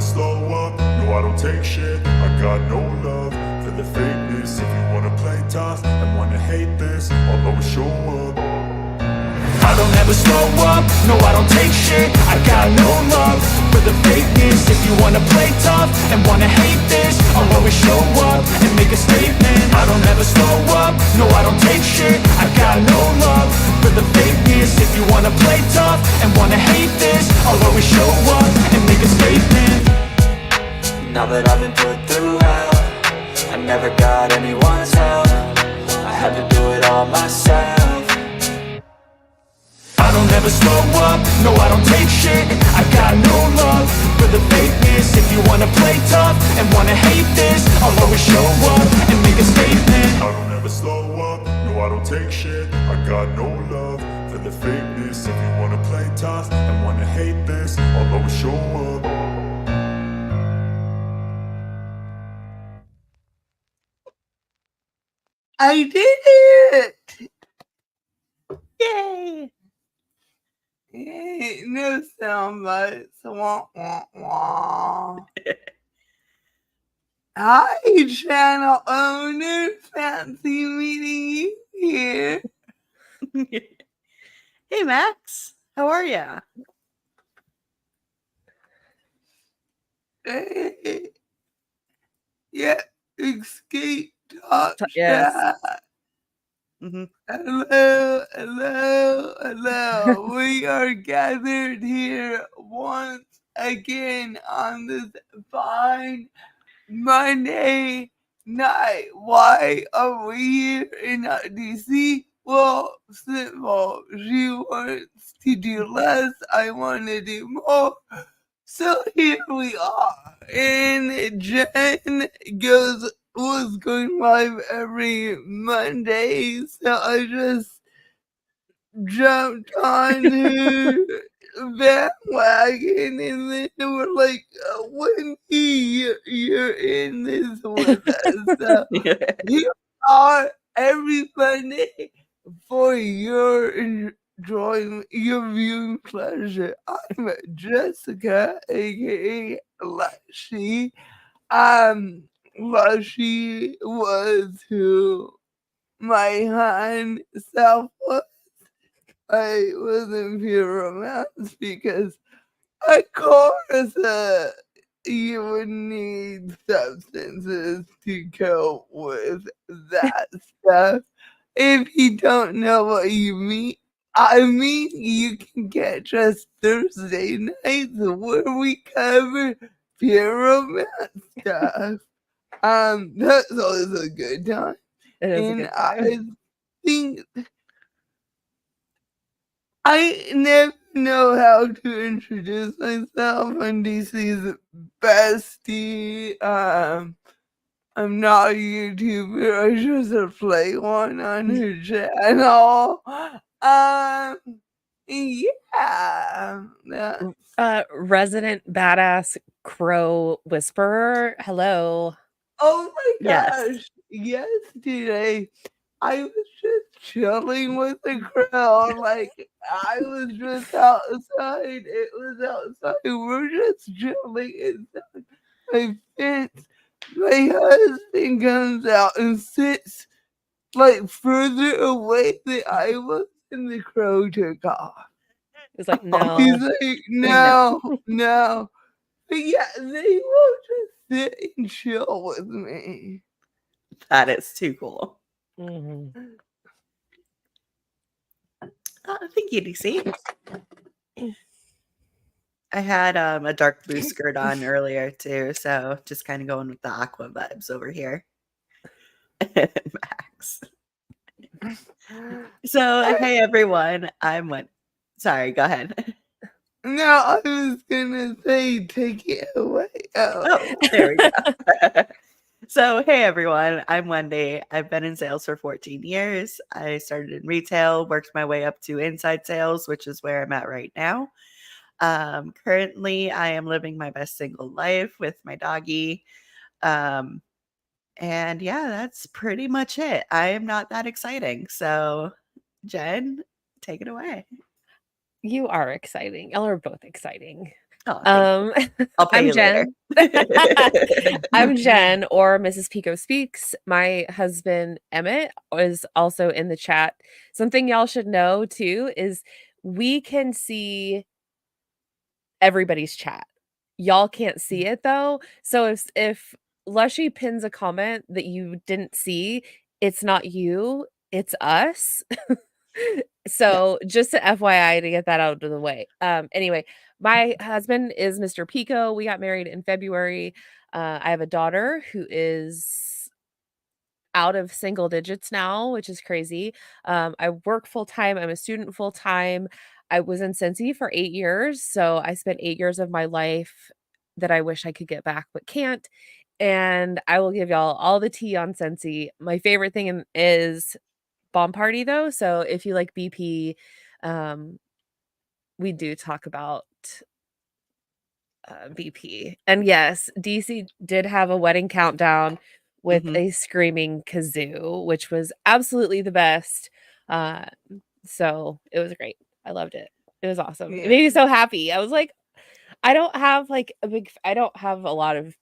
never slow up, no I don't take shit. I got no love for the fakeness. If you wanna play tough and wanna hate this, I'll always show up. I don't ever slow up, no I don't take shit. I got no love for the fakeness. If you wanna play tough and wanna hate this, I'll always show up and make a statement. I don't ever slow up, no I don't take shit. I got no love for the fakeness. If you wanna play tough and wanna hate this, I'll always show up and make a statement. Now that I've been put through hell, I never got anyone's help. I had to do it all myself. I don't ever slow up, no I don't take shit. I got no love for the fakeness. If you wanna play tough and wanna hate this, I'll always show up and make a statement. I don't ever slow up, no I don't take shit. I got no love for the fakeness. If you wanna play tough and wanna hate this, I'll always show up. I did it! Yay! Yay, no sound bites. Wah, wah, wah. Hi, channel owner. Fancy meeting you here. Hey, Max. How are ya? Hey. Yeah, escape talk. Yes. Hello, hello, hello. We are gathered here once again on this fine Monday night. Why are we here in DC? Well, simple. She wants to do less. I want to do more. So here we are. And Jen was going live every Monday, so I just jumped on her bandwagon, and then we're like, Wendy, you're in this with us. So here we are every Monday for your enjoyment, your viewing pleasure. I'm Jessica, aka Lushie. Lushie was who my hand self was. I was in pure romance because, of course, you would need substances to cope with that stuff. If you don't know what you mean, I mean, you can catch us Thursday nights where we cover pure romance stuff. That's always a good time. And I think I never know how to introduce myself. I'm DC's bestie. I'm not a YouTuber. I just play one on her channel. Yeah. Resident badass crow whisperer. Hello. Oh my gosh. Yes. Yesterday, I was just chilling with the crow. Like, I was just outside. It was outside. We're just chilling inside my fence. My husband comes out and sits like further away than I was, and the crow took off. It's like, no. He's like, no, no. But yeah, they will just sit and chill with me. That is too cool. Mhm. Thank you, DC. I had a dark blue skirt on earlier too, so just kind of going with the aqua vibes over here. Max. So hey everyone, sorry, go ahead. No, I was gonna say take it away. Oh, there we go. So hey everyone, I'm Wendy. I've been in sales for 14 years. I started in retail, worked my way up to inside sales, which is where I'm at right now. Currently, I am living my best single life with my doggy. And yeah, that's pretty much it. I am not that exciting. So, Jen, take it away. You are exciting. Y'all are both exciting. Oh, thank you. I'll pay I'm you later. Jen. I'm Jen, or Mrs.PicoSpeaks. My husband Emmett is also in the chat. Something y'all should know too is we can see everybody's chat. Y'all can't see it though. So if Lushie pins a comment that you didn't see, it's not you, it's us. So just a FYI to get that out of the way. Anyway, my husband is Mr. Pico. We got married in February. I have a daughter who is out of single digits now, which is crazy. I work full time. I'm a student full time. I was in Scentsy for 8 years, so I spent 8 years of my life that I wish I could get back but can't. And I will give y'all all the tea on Scentsy. My favorite thing is Bomb Party though. So if you like BP, we do talk about BP. And yes, DC did have a wedding countdown with a screaming kazoo, which was absolutely the best. So it was great. I loved it. It was awesome. It made me so happy. I was like, I don't have a lot of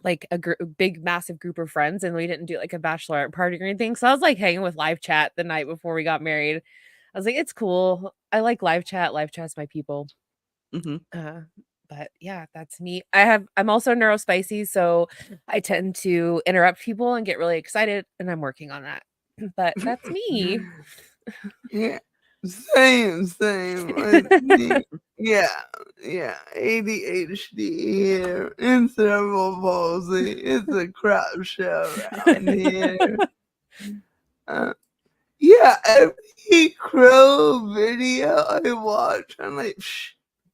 like a big massive group of friends, and we didn't do like a bachelorette party or anything. So I was like hanging with live chat the night before we got married. I was like, it's cool. I like live chat. Live chat's my people. But yeah, that's me. I'm also neurospicy, so I tend to interrupt people and get really excited, and I'm working on that. But that's me. Yeah, same. Yeah, ADHD here and cerebral palsy. It's a crap show around here. Yeah, every crow video I watch, I'm like,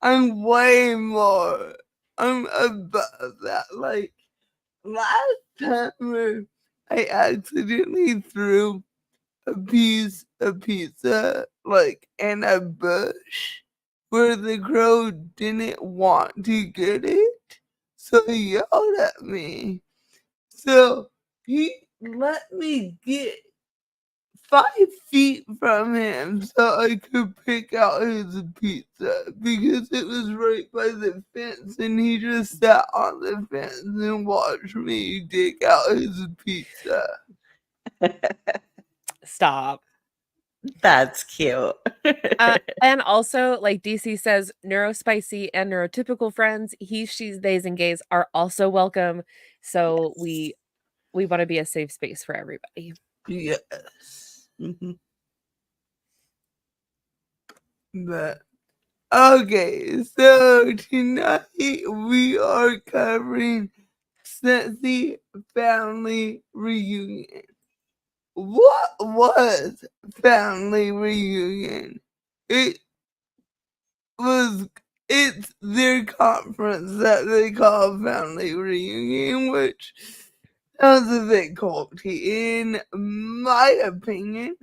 I'm way more. I'm above that. Like, last time I accidentally threw a piece of pizza, like, in a bush where the crow didn't want to get it, so he yelled at me. So he let me get 5 feet from him so I could pick out his pizza because it was right by the fence, and he just sat on the fence and watched me dig out his pizza. Stop. That's cute. And also, like DC says, neurospicy and neurotypical friends, he, she's, theys, and gays are also welcome. So we want to be a safe space for everybody. Yes. But okay, so tonight we are covering Scentsy Family Reunion. What was Family Reunion? It's their conference that they call Family Reunion, which sounds a bit culty. In my opinion,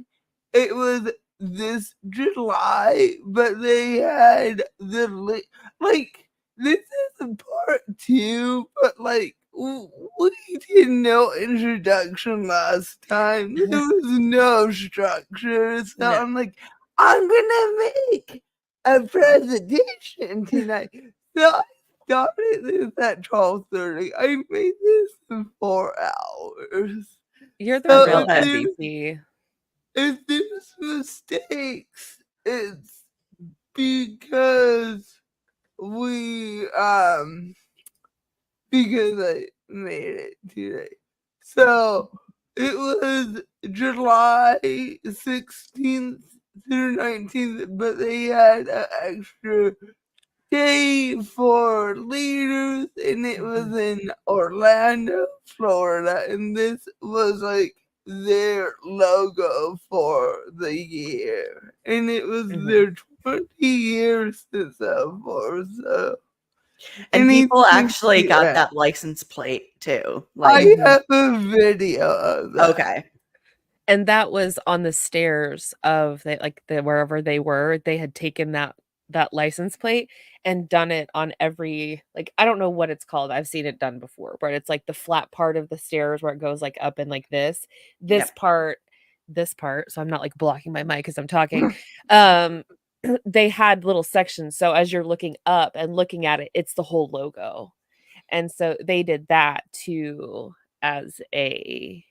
it was this July, but they had this is a part 2, but like we did no introduction last time. There was no structure. So I'm like, I'm gonna make a presentation tonight. So I started this at 12:30. I made this in 4 hours. You're the So real MVP. if there's mistakes, it's because because I made it today. So it was July 16th through 19th, but they had an extra day for leaders, and it was in Orlando, Florida, and this was like their logo for the year, and it was their 20 years since before, so. And people actually got that license plate too. I have a video of that. Okay. And that was on the stairs of wherever they were. They had taken that license plate and done it on every, like, I don't know what it's called. I've seen it done before, but it's like the flat part of the stairs where it goes like up and like this part. So I'm not like blocking my mic as I'm talking. they had little sections. So as you're looking up and looking at it, it's the whole logo. And so they did that too as a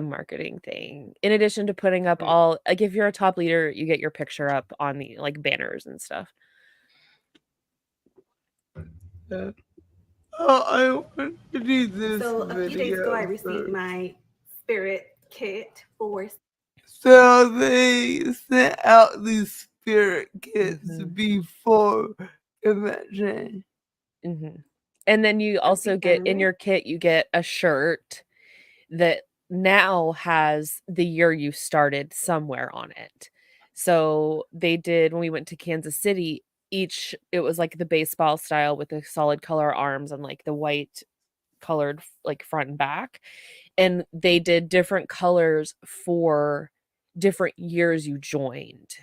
marketing thing. In addition to putting up all like if you're a top leader, you get your picture up on the like banners and stuff. Oh, I want to do this So a few days ago, I received first. my spirit kit for. So they sent out these spirit kits Mhm. before convention. And then you also get in December. your kit, you get a shirt that now has the year you started somewhere on it. So they did when we went to Kansas City, it was like the baseball style with the solid color arms and like the white colored like front and back. And they did different colors for different years you joined.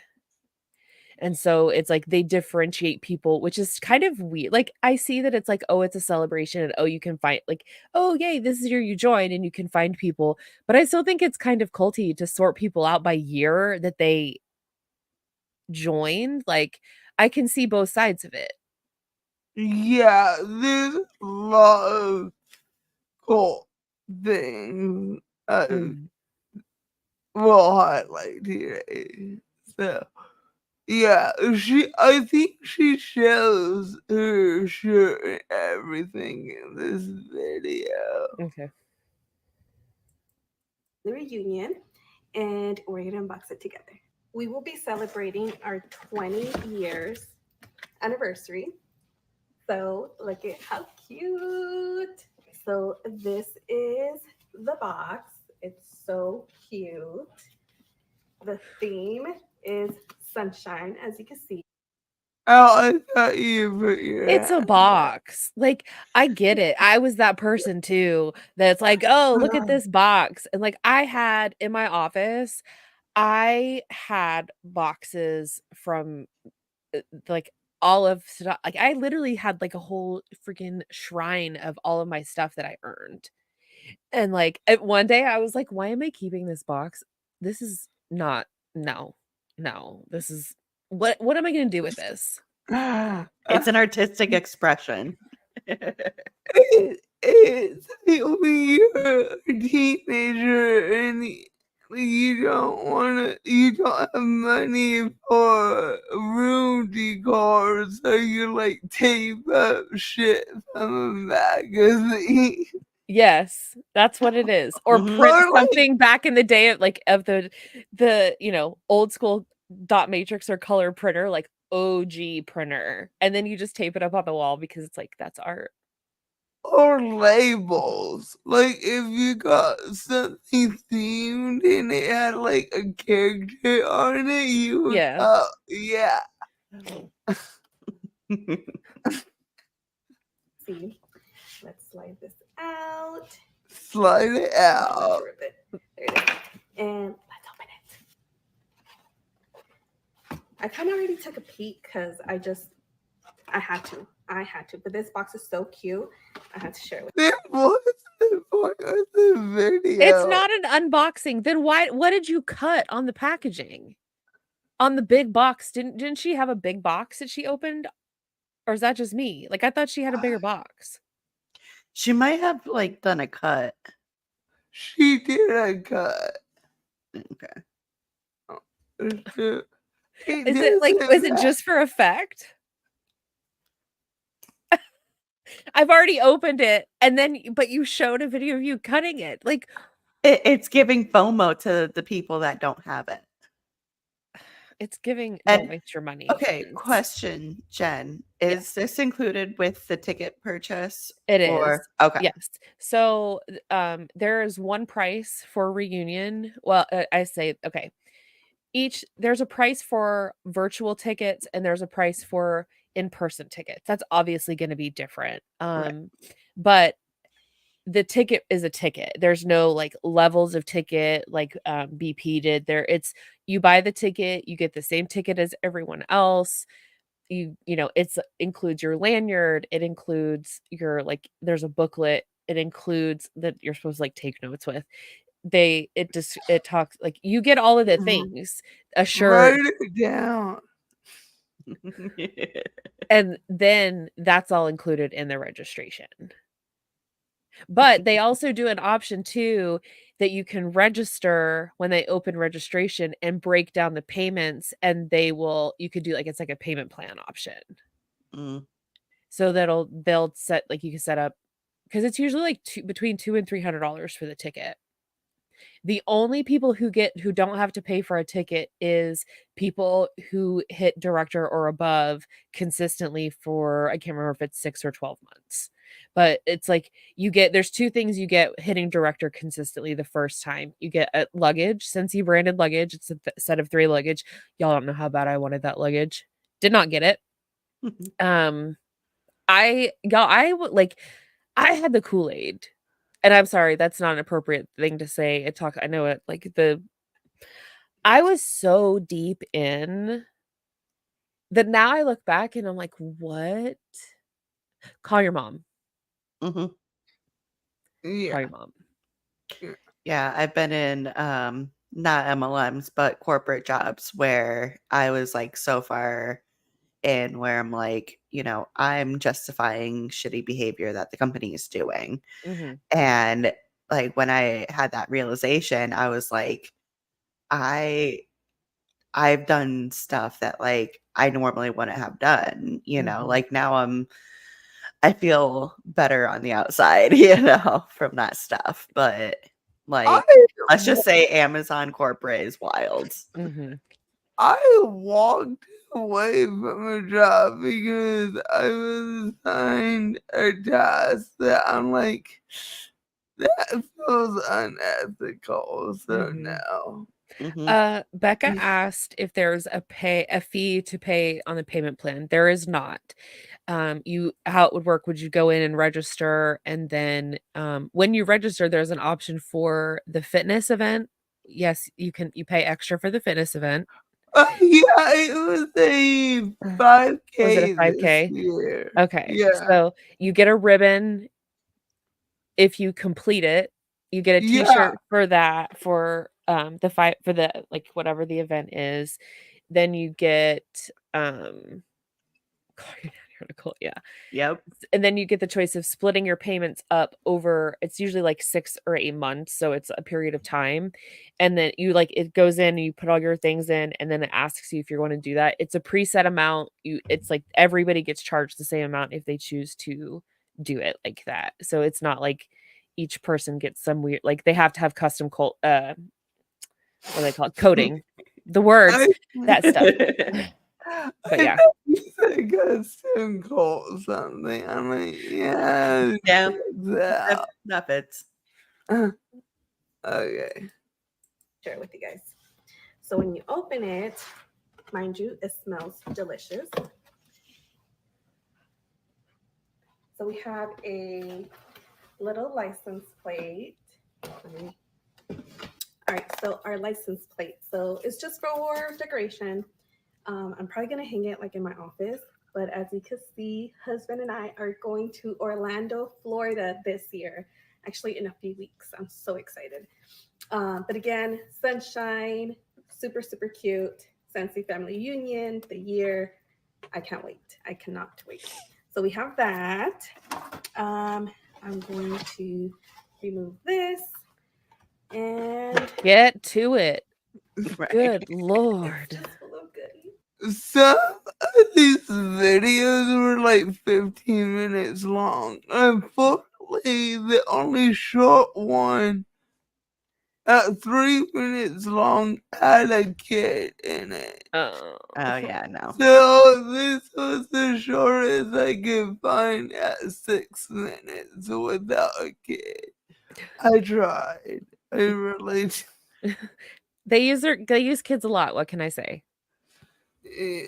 And so it's like they differentiate people, which is kind of weird. Like I see that it's like, oh, it's a celebration and oh, you can find like, oh, yay, this is year you join and you can find people. But I still think it's kind of culty to sort people out by year that they joined. Like I can see both sides of it. Yeah, there's a lot of cool things we'll highlight here. So, yeah, I think she shows her shirt and everything in this video. Okay. The reunion, and we're gonna unbox it together. We will be celebrating our 20 years anniversary. So look at how cute. So this is the box. It's so cute. The theme is sunshine, as you can see. Oh, I thought you put your It's a hand box. Like, I get it. I was that person too that's like, oh, look at this box. And like, I had in my office, I had boxes from like all of stuff. Like, I literally had like a whole freaking shrine of all of my stuff that I earned. And like, one day I was like, why am I keeping this box? This is not, no, this is what am I going to do with this? It's an artistic expression. It's when you're a teenager and you don't have money for room decor, so you like tape up shit from a magazine. Yes, that's what it is. Or Mhm. print Or, like- something back in the day of like of the old school dot matrix or color printer, like OG printer. And then you just tape it up on the wall because it's like that's art. Or labels. Like if you got something themed and it had like a character on it, you would Yeah. yeah. See, let's slide this out. Slide it out. There it is. And let's open it. I kind of already took a peek because I had to. But this box is so cute. I had to share it with you. What's the point of the video? It's not an unboxing. Then what did you cut on the packaging? On the big box. Didn't she have a big box that she opened? Or is that just me? Like I thought she had a bigger box. She might have like done a cut. She did a cut. Okay. Is it just for effect? I've already opened it but you showed a video of you cutting it. Like It's giving FOMO to the people that don't have it. it's giving And- don't waste your money. Okay, friends. question, Jen. Is this included with the ticket purchase? It is. Okay. Yes. So there is one price for reunion. Well, I say okay. There's a price for virtual tickets and there's a price for in-person tickets. That's obviously going to be different. But the ticket is a ticket. There's no like levels of ticket like BP did there. You buy the ticket, you get the same ticket as everyone else. It's includes your lanyard, it includes your like there's a booklet, it includes that you're supposed to like take notes with. It talks like you get all of the things. a shirt, Write it down. and then that's all included in the registration. But they also do an option too that you can register when they open registration and break down the payments, and you could do like it's like a payment plan option. Mm. So they'll set like you can set up because it's usually like between $200 and $300 for the ticket. The only people who don't have to pay for a ticket is people who hit director or above consistently for, I can't remember if it's 6 or 12 months. But it's like there's two things you get hitting director consistently the first time. You get a luggage, Scentsy branded luggage. It's a set of 3 luggage. Y'all don't know how bad I wanted that luggage. Did not get it. I had the Kool-Aid. And I'm sorry, that's not an appropriate thing to say. I know it like I was so deep in that now I look back and I'm like, what? Call your mom. Mm-hmm. Yeah. Call your mom. Yeah, I've been in not MLMs, but corporate jobs where I was like so far in where I'm like, I'm justifying shitty behavior that the company is doing. Mhm. And like when I had that realization, I was like, I've done stuff that like I normally wouldn't have done, Mhm. like now I feel better on the outside, from that stuff. But like, let's just say Amazon corporate is wild. Mhm. I walked away from a job because I was assigned a task that I'm like, that feels unethical. So Mhm. no. Mhm. Becca asked if there's a fee to pay on the payment plan. There is not. How it would work, would you go in and register, and then when you register, there's an option for the fitness event. Yes, you pay extra for the fitness event. Yeah, it was a 5K. Was it a 5K? This year. Okay. Yeah. So you get a ribbon if you complete it. You get a t-shirt for that for the like whatever the event is. Then you get yeah. Yep. And then you get the choice of splitting your payments up over, it's usually like 6 or 8 months, so it's a period of time. And then it goes in and you put all your things in, and then it asks you if you're going to do that. It's a preset amount. It's like everybody gets charged the same amount if they choose to do it like that. So it's not like each person gets some weird, like they have to have custom what do they call it? Coding. The words, that stuff. But yeah. Custom cult something. I'm like, yeah. Yeah. That. That fits. Okay. Share it with you guys. So when you open it, mind you, it smells delicious. So we have a little license plate. All right, so our license plate. So it's just for decoration. I'm probably gonna hang it like in my office, but as you can see, husband and I are going to Orlando, Florida this year. Actually, in a few weeks. I'm so excited. But again, sunshine, super, super cute. Scentsy Family Union, the year. I can't wait. I cannot wait. So we have that. I'm going to remove this and get to it. Right. Good Lord. just a little good. Some of these videos were like 15 minutes long. Unfortunately, the only short one at 3 minutes long had a kid in it. Oh Yeah, no. So this was the shortest I could find at 6 minutes without a kid. I tried. I really They use kids a lot. What can I say? yeah.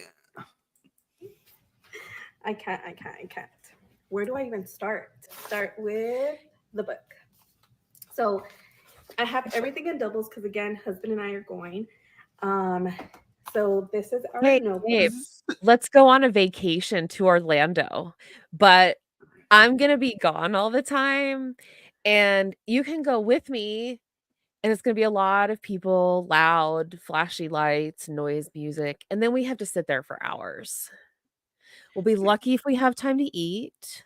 I can't. Where do I even start? Start with the book. So I have everything in doubles because again, husband and I are going. So this is our notebook. Babe, let's go on a vacation to Orlando, but I'm gonna be gone all the time, and you can go with me And it's going to be a lot of people, loud, flashy lights, noise, music. And then we have to sit there for hours. We'll be lucky if we have time to eat,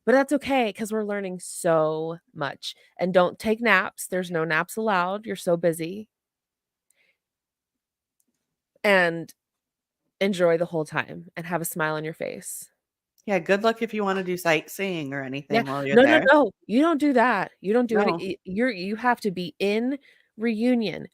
but that's okay because we're learning so much. And don't take naps. There's no naps allowed. You're so busy. And enjoy the whole time and have a smile on your face. Yeah, good luck if you want to do sightseeing or Yeah. anything while you're No, there. no. You don't do that. You don't do No. any you have to be in reunion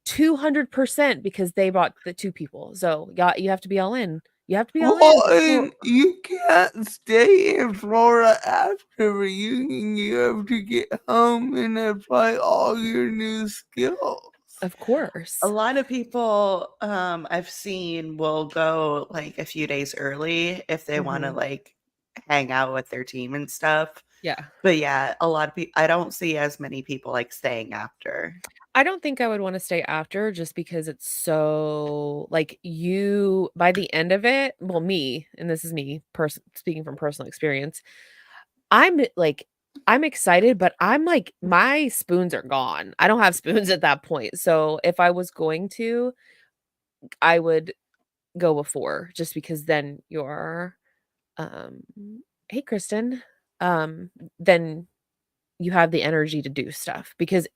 200% because they brought the 2 people. So, yeah, you have to be all in. You have to be all in. Well, and you can't stay in Florida after reunion. You have to get home and apply all your new skills. Of course. A lot of people I've seen will go like a few days early if they want to like hang out with their team and stuff. Yeah. But yeah, a lot of people, I don't see as many people like staying after. I don't think I would want to stay after just because it's so like you by the end of it, well, me, and this is me speaking from personal experience, I'm excited, but I'm like my spoons are gone. I don't have spoons at that point. So if I was going to, I would go before just because then you're hey Kristen, then you have the energy to do stuff because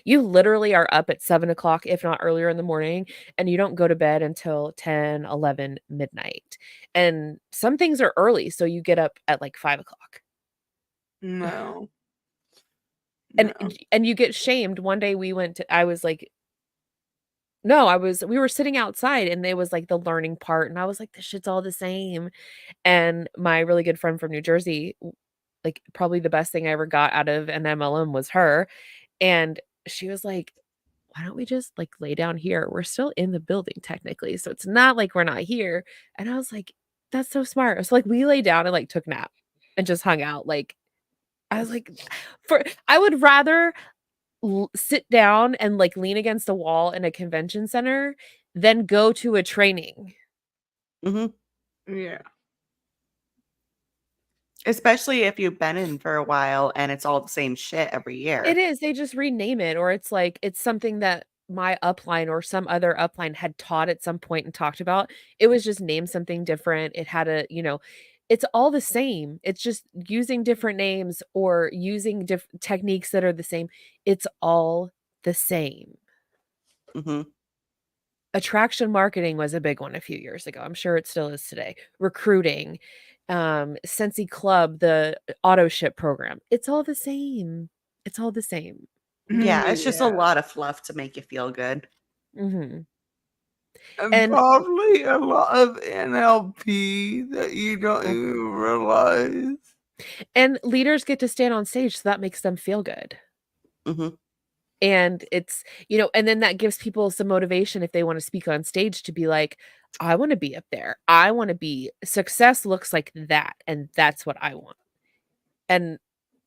you literally are up at 7 o'clock, if not earlier in the morning, and you don't go to bed until 10, 11, midnight. And some things are early, so you get up at like 5 o'clock. No. And you get shamed. One day we went to, we were sitting outside and it was like the learning part. And I was like, this shit's all the same. And my really good friend from New Jersey, like probably the best thing I ever got out of an MLM was her. And she was like, why don't we just like lay down here? We're still in the building technically. So it's not like we're not here. And I was like, that's so smart. So like we lay down and like took nap and just hung out. Like I was like, I would rather sit down and like lean against a wall in a convention center than go to a training. Yeah. Especially if you've been in for a while and it's all the same shit every year. It is. They just rename it, or it's like it's something that my upline or some other upline had taught at some point and talked about. It was just named something different. It had it's all the same. It's just using different names or using different techniques that are the same. It's all the same. Attraction marketing was a big one a few years ago. I'm sure it still is today. Recruiting, Scentsy Club, the auto ship program. It's all the same. It's all the same. Yeah, it's just a lot of fluff to make you feel good. And probably a lot of NLP that you don't even realize. And leaders get to stand on stage, so that makes them feel good. And it's, and then that gives people some motivation if they want to speak on stage to be like, I want to be up there. I want to be, success looks like that. And that's what I want. And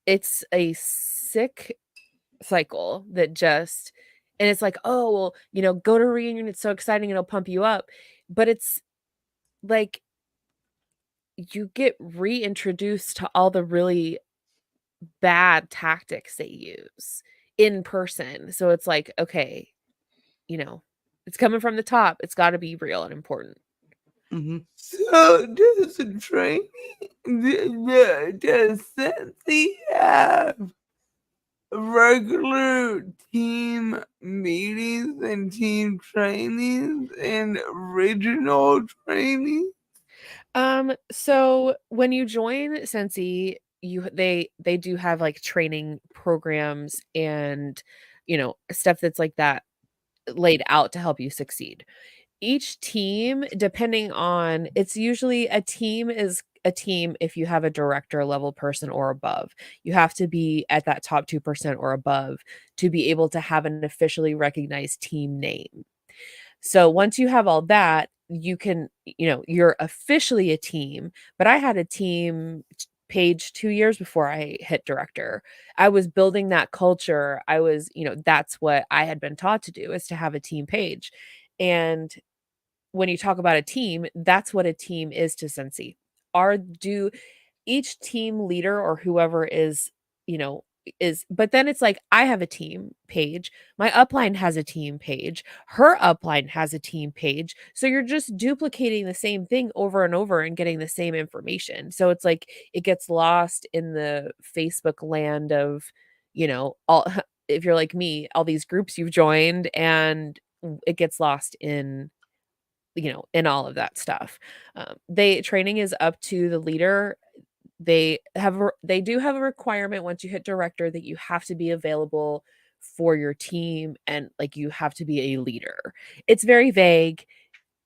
it's a sick cycle that just, and it's like, oh, well, go to a reunion. It's so exciting. It'll pump you up. But it's like, you get reintroduced to all the really bad tactics they use in person. So it's like, okay, it's coming from the top. It's got to be real and important. So does the training, does Scentsy have regular team meetings and team trainings and regional trainings? So when you join Scentsy, they do have like training programs and stuff that's like that laid out to help you succeed. Each team, depending on, it's usually a team is a team if you have a director level person or above. You have to be at that top 2% or above to be able to have an officially recognized team name. So once you have all that, you can, you're officially a team. But I had a team page 2 years before I hit director. I was building that culture. I was, that's what I had been taught to do, is to have a team page. And when you talk about a team, that's what a team is to Scentsy. Each team leader or whoever is, but then it's like, I have a team page, my upline has a team page, her upline has a team page. So you're just duplicating the same thing over and over and getting the same information. So it's like it gets lost in the Facebook land of, all if you're like me, all these groups you've joined, and it gets lost in in all of that stuff. Training is up to the leader. They do have a requirement once you hit director that you have to be available for your team, and like you have to be a leader. It's very vague,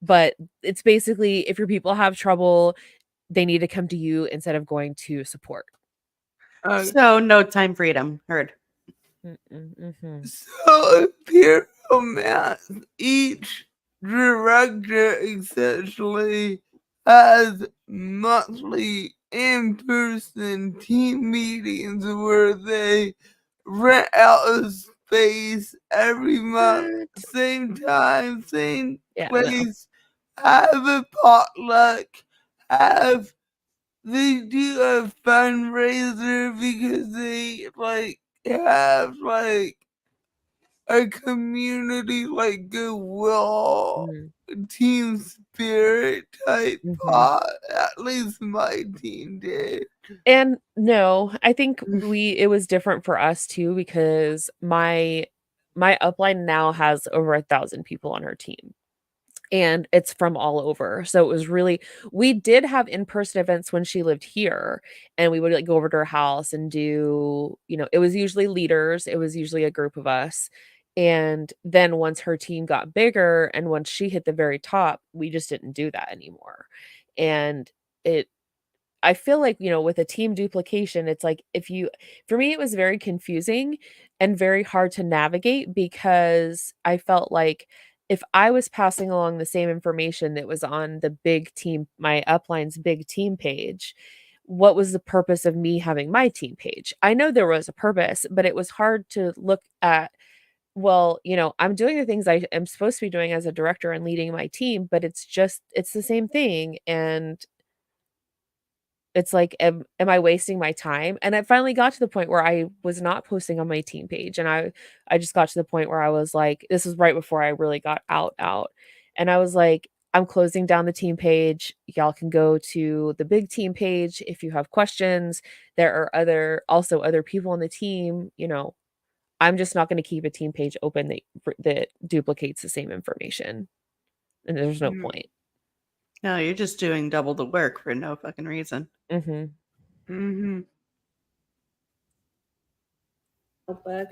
but it's basically if your people have trouble, they need to come to you instead of going to support. So no time freedom. Heard. Mm-hmm. So Imperial Math, each director essentially has monthly in-person team meetings where they rent out a space every month, same time, same place, have a potluck, they do a fundraiser because they have a community goodwill team spirit type pot. At least my team did. And no, I think it was different for us too, because my upline now has over 1,000 people on her team. And it's from all over. So it was we did have in-person events when she lived here, and we would go over to her house and do, it was usually leaders. It was usually a group of us. And then once her team got bigger and once she hit the very top, we just didn't do that anymore. And I feel like, with a team duplication, it's like for me, it was very confusing and very hard to navigate, because I felt like if I was passing along the same information that was on the big team, my upline's big team page, what was the purpose of me having my team page? I know there was a purpose, but it was hard to look at, well, I'm doing the things I am supposed to be doing as a director and leading my team, but it's the same thing. And it's like, am I wasting my time? And I finally got to the point where I was not posting on my team page. And I just got to the point where I was like, this was right before I really got out. And I was like, I'm closing down the team page. Y'all can go to the big team page if you have questions. There are also other people on the team. I'm just not going to keep a team page open that duplicates the same information. And there's no point. No, you're just doing double the work for no fucking reason. Notebook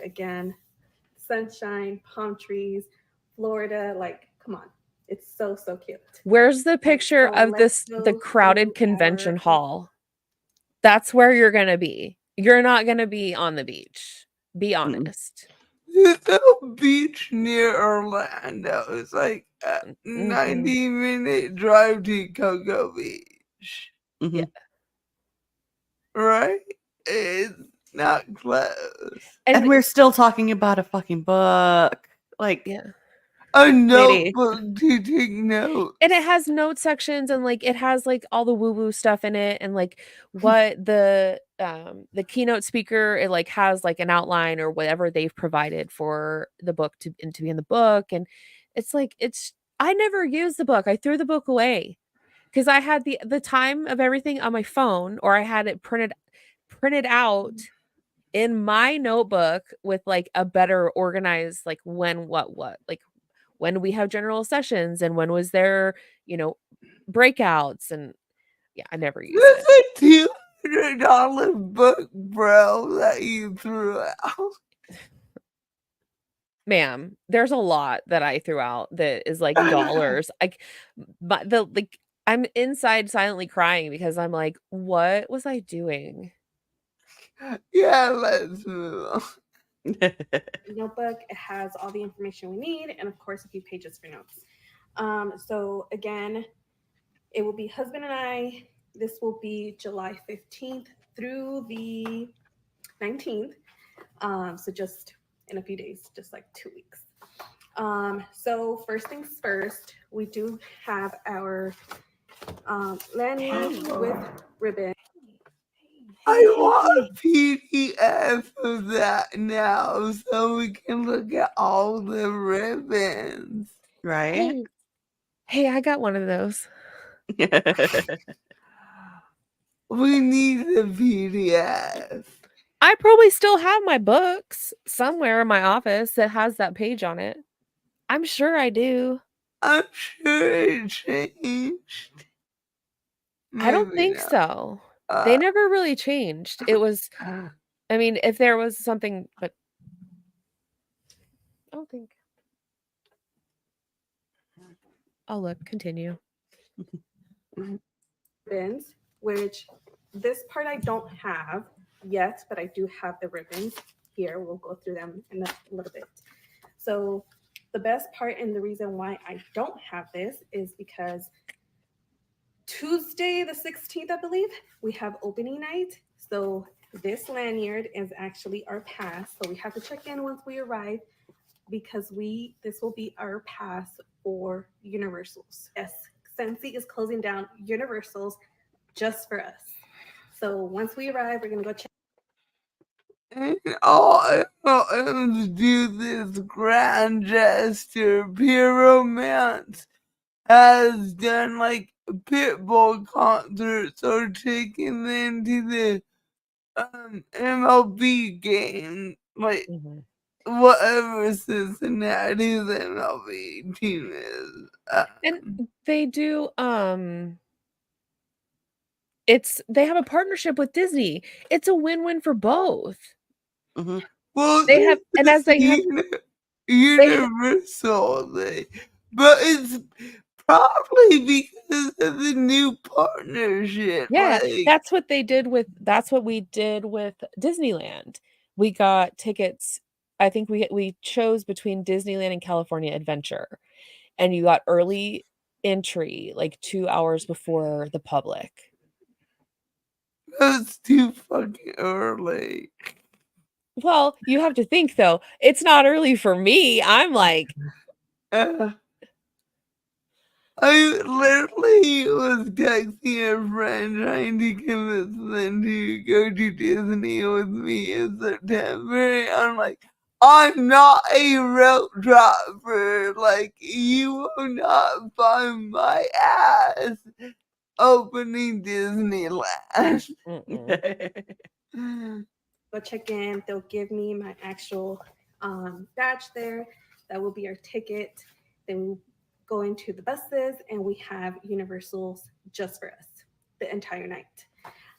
again, sunshine, palm trees, Florida. Come on, it's so cute. Where's the picture of the crowded convention hall? That's where you're gonna be. You're not gonna be on the beach. Be honest. There's a beach near Orlando. It's like a 90-minute drive to Cocoa Beach. Yeah. Right? It's not close. And we're still talking about a fucking book. A notebook to take notes. And it has note sections, and it has all the woo-woo stuff in it, and what the keynote speaker, it has an outline or whatever they've provided for the book to be in the book. And it's I never used the book. I threw the book away because I had the time of everything on my phone, or I had it printed out in my notebook with a better organized when when we have general sessions and when was there, breakouts. And I never used it. It's a $200 book, bro, that you threw out. Ma'am, there's a lot that I threw out that is dollars. But I'm inside silently crying because I'm like, what was I doing? Yeah, let's move on. Notebook, it has all the information we need, and of course a few pages for notes. So again, it will be husband and I. This will be July 15th through the 19th. So just in a few days, just 2 weeks. So first things first, we do have our lanyard with ribbon. I want a PDF of that now so we can look at all the ribbons. Right? Hey, I got one of those. We need the PDF. I probably still have my books somewhere in my office that has that page on it. I'm sure I do. I'm sure it changed. I don't Maybe think not. so. They never really changed. It was, I mean, if there was something, but I don't think. I'll look, continue. Ribbons, which this part I don't have yet, but I do have the ribbons here. We'll go through them in a little bit. So the best part and the reason why I don't have this is because Tuesday the 16th, I believe, we have opening night. So this lanyard is actually our pass. So we have to check in once we arrive because this will be our pass for Universals. Yes, Scentsy is closing down Universals just for us. So once we arrive, we're gonna go check. And all to do this grand gesture. Pyromance has done like pitbull concerts or taken them to the MLB game, like whatever Cincinnati's MLB team is. And they do they have a partnership with Disney. It's a win-win for both. Well, They have, and as they have Universal, but it's probably because of the new partnership. yeah, like, that's what we did with Disneyland. We got tickets. I think we chose between Disneyland and California Adventure, and you got early entry like 2 hours before the public. that's too fucking early. Well, you have to think though, it's not early for me. I'm like, I literally was texting a friend trying to convince them to go to Disney with me in September. I'm like, I'm not a rope dropper. Like, you will not find my ass opening Disneyland. Go check in. They'll give me my actual badge there. That will be our ticket. Then we go into the buses and we have Universals just for us the entire night.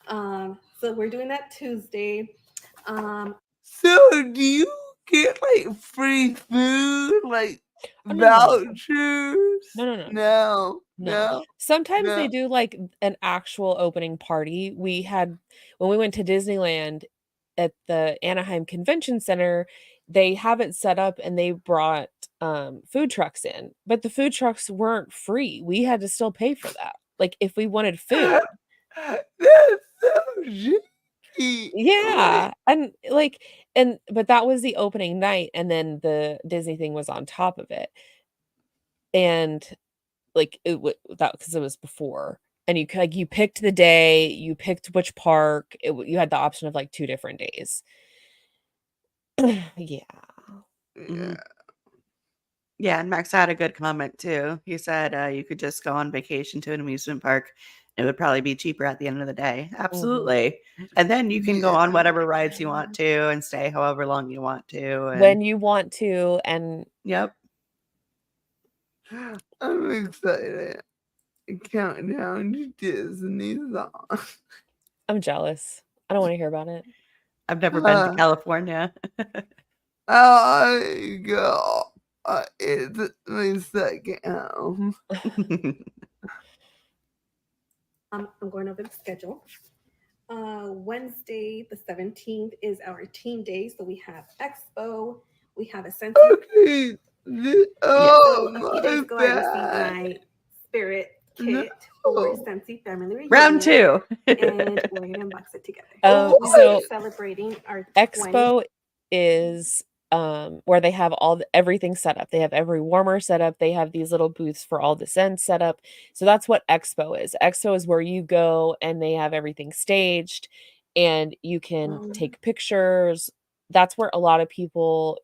So we're doing that Tuesday. So do you get like free food, like vouchers? No. Sometimes they do like an actual opening party. When we went to Disneyland at the Anaheim Convention Center, they have it set up and they brought food trucks in, but the food trucks weren't free. We had to still pay for that. Like if we wanted food. That's so shitty. Yeah. But that was the opening night, and then the Disney thing was on top of it. And like that because it was before, and you picked the day, you picked which park, you had the option of like 2 different days. Yeah. Yeah, and Max had a good comment too. He said you could just go on vacation to an amusement park. It would probably be cheaper at the end of the day. Absolutely. And then you can go on whatever rides you want to and stay however long you want to. When you want to, and yep. I'm excited. Countdown to Disney's on. I'm jealous. I don't want to hear about it. I've never been to California. I go. It's my second home. I'm going over the schedule. Wednesday, the 17th is our team day. So we have Expo. We have a Scentsy. Okay. So a few days ago, I received my spirit kit for Scentsy Family Reunion. Round 2. And we're going to unbox it together. So celebrating our Expo is where they have everything set up. They have every warmer set up. They have these little booths for all the scents set up. So that's what Expo is. Expo is where you go and they have everything staged, and you can take pictures. That's where a lot of people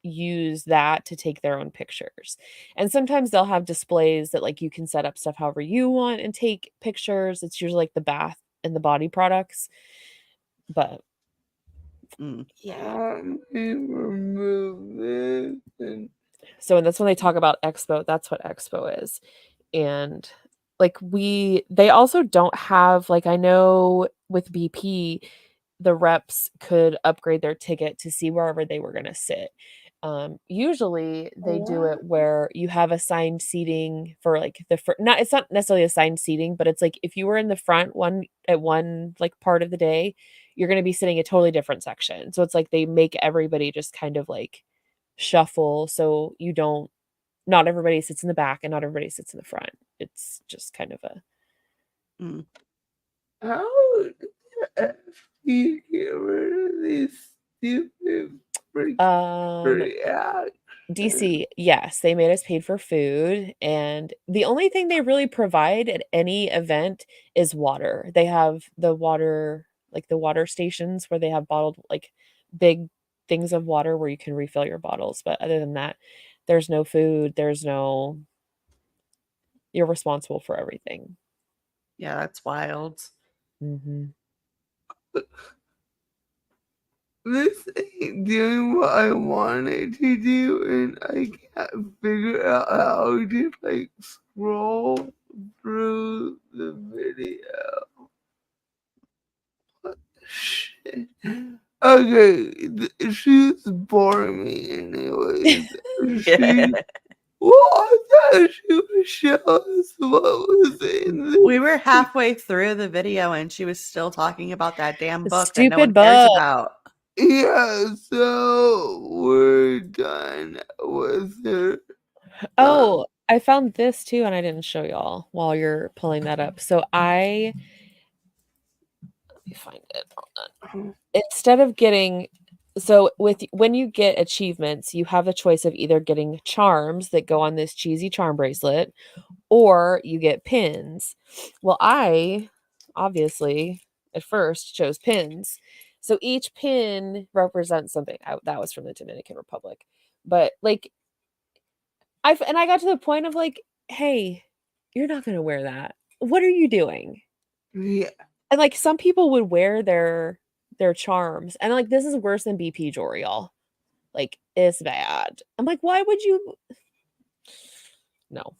use that to take their own pictures. And sometimes they'll have displays that like you can set up stuff however you want and take pictures. It's usually like the bath and the body products. But yeah, remove this and so, and that's when they talk about expo, that's what expo is. And like they also don't have, like, I know with BP, the reps could upgrade their ticket to see wherever they were going to sit. Usually they do it where you have assigned seating for like it's not necessarily assigned seating, but it's like if you were in the front at one like part of the day, you're going to be sitting a totally different section. So it's like they make everybody just kind of like shuffle, so not everybody sits in the back and not everybody sits in the front. It's just kind of a how did you get rid of these stupid reactions? DC, yes, they made us paid for food, and the only thing they really provide at any event is water. They have the water, like the water stations where they have bottled, like big things of water where you can refill your bottles. But other than that, there's no food. You're responsible for everything. Yeah, that's wild. This ain't doing what I wanted to do, and I can't figure out how to like scroll through the video. What the shit? Okay, she's boring me anyways. Well, I thought she would show us what was in this. We were halfway through the video and she was still talking about that damn book Stupid that no one cares about. Yeah, so we're done with her. Oh, I found this too, and I didn't show y'all while you're pulling that up. So let me find it. Hold on. Instead of getting, when you get achievements, you have the choice of either getting charms that go on this cheesy charm bracelet, or you get pins. Well, I obviously at first chose pins. So each pin represents something. That was from the Dominican Republic. But like I got to the point of like, hey, you're not going to wear that. What are you doing? Yeah. And like some people would wear their charms, and like this is worse than BP jewelry, y'all. Like it's bad. I'm like, why would you? No.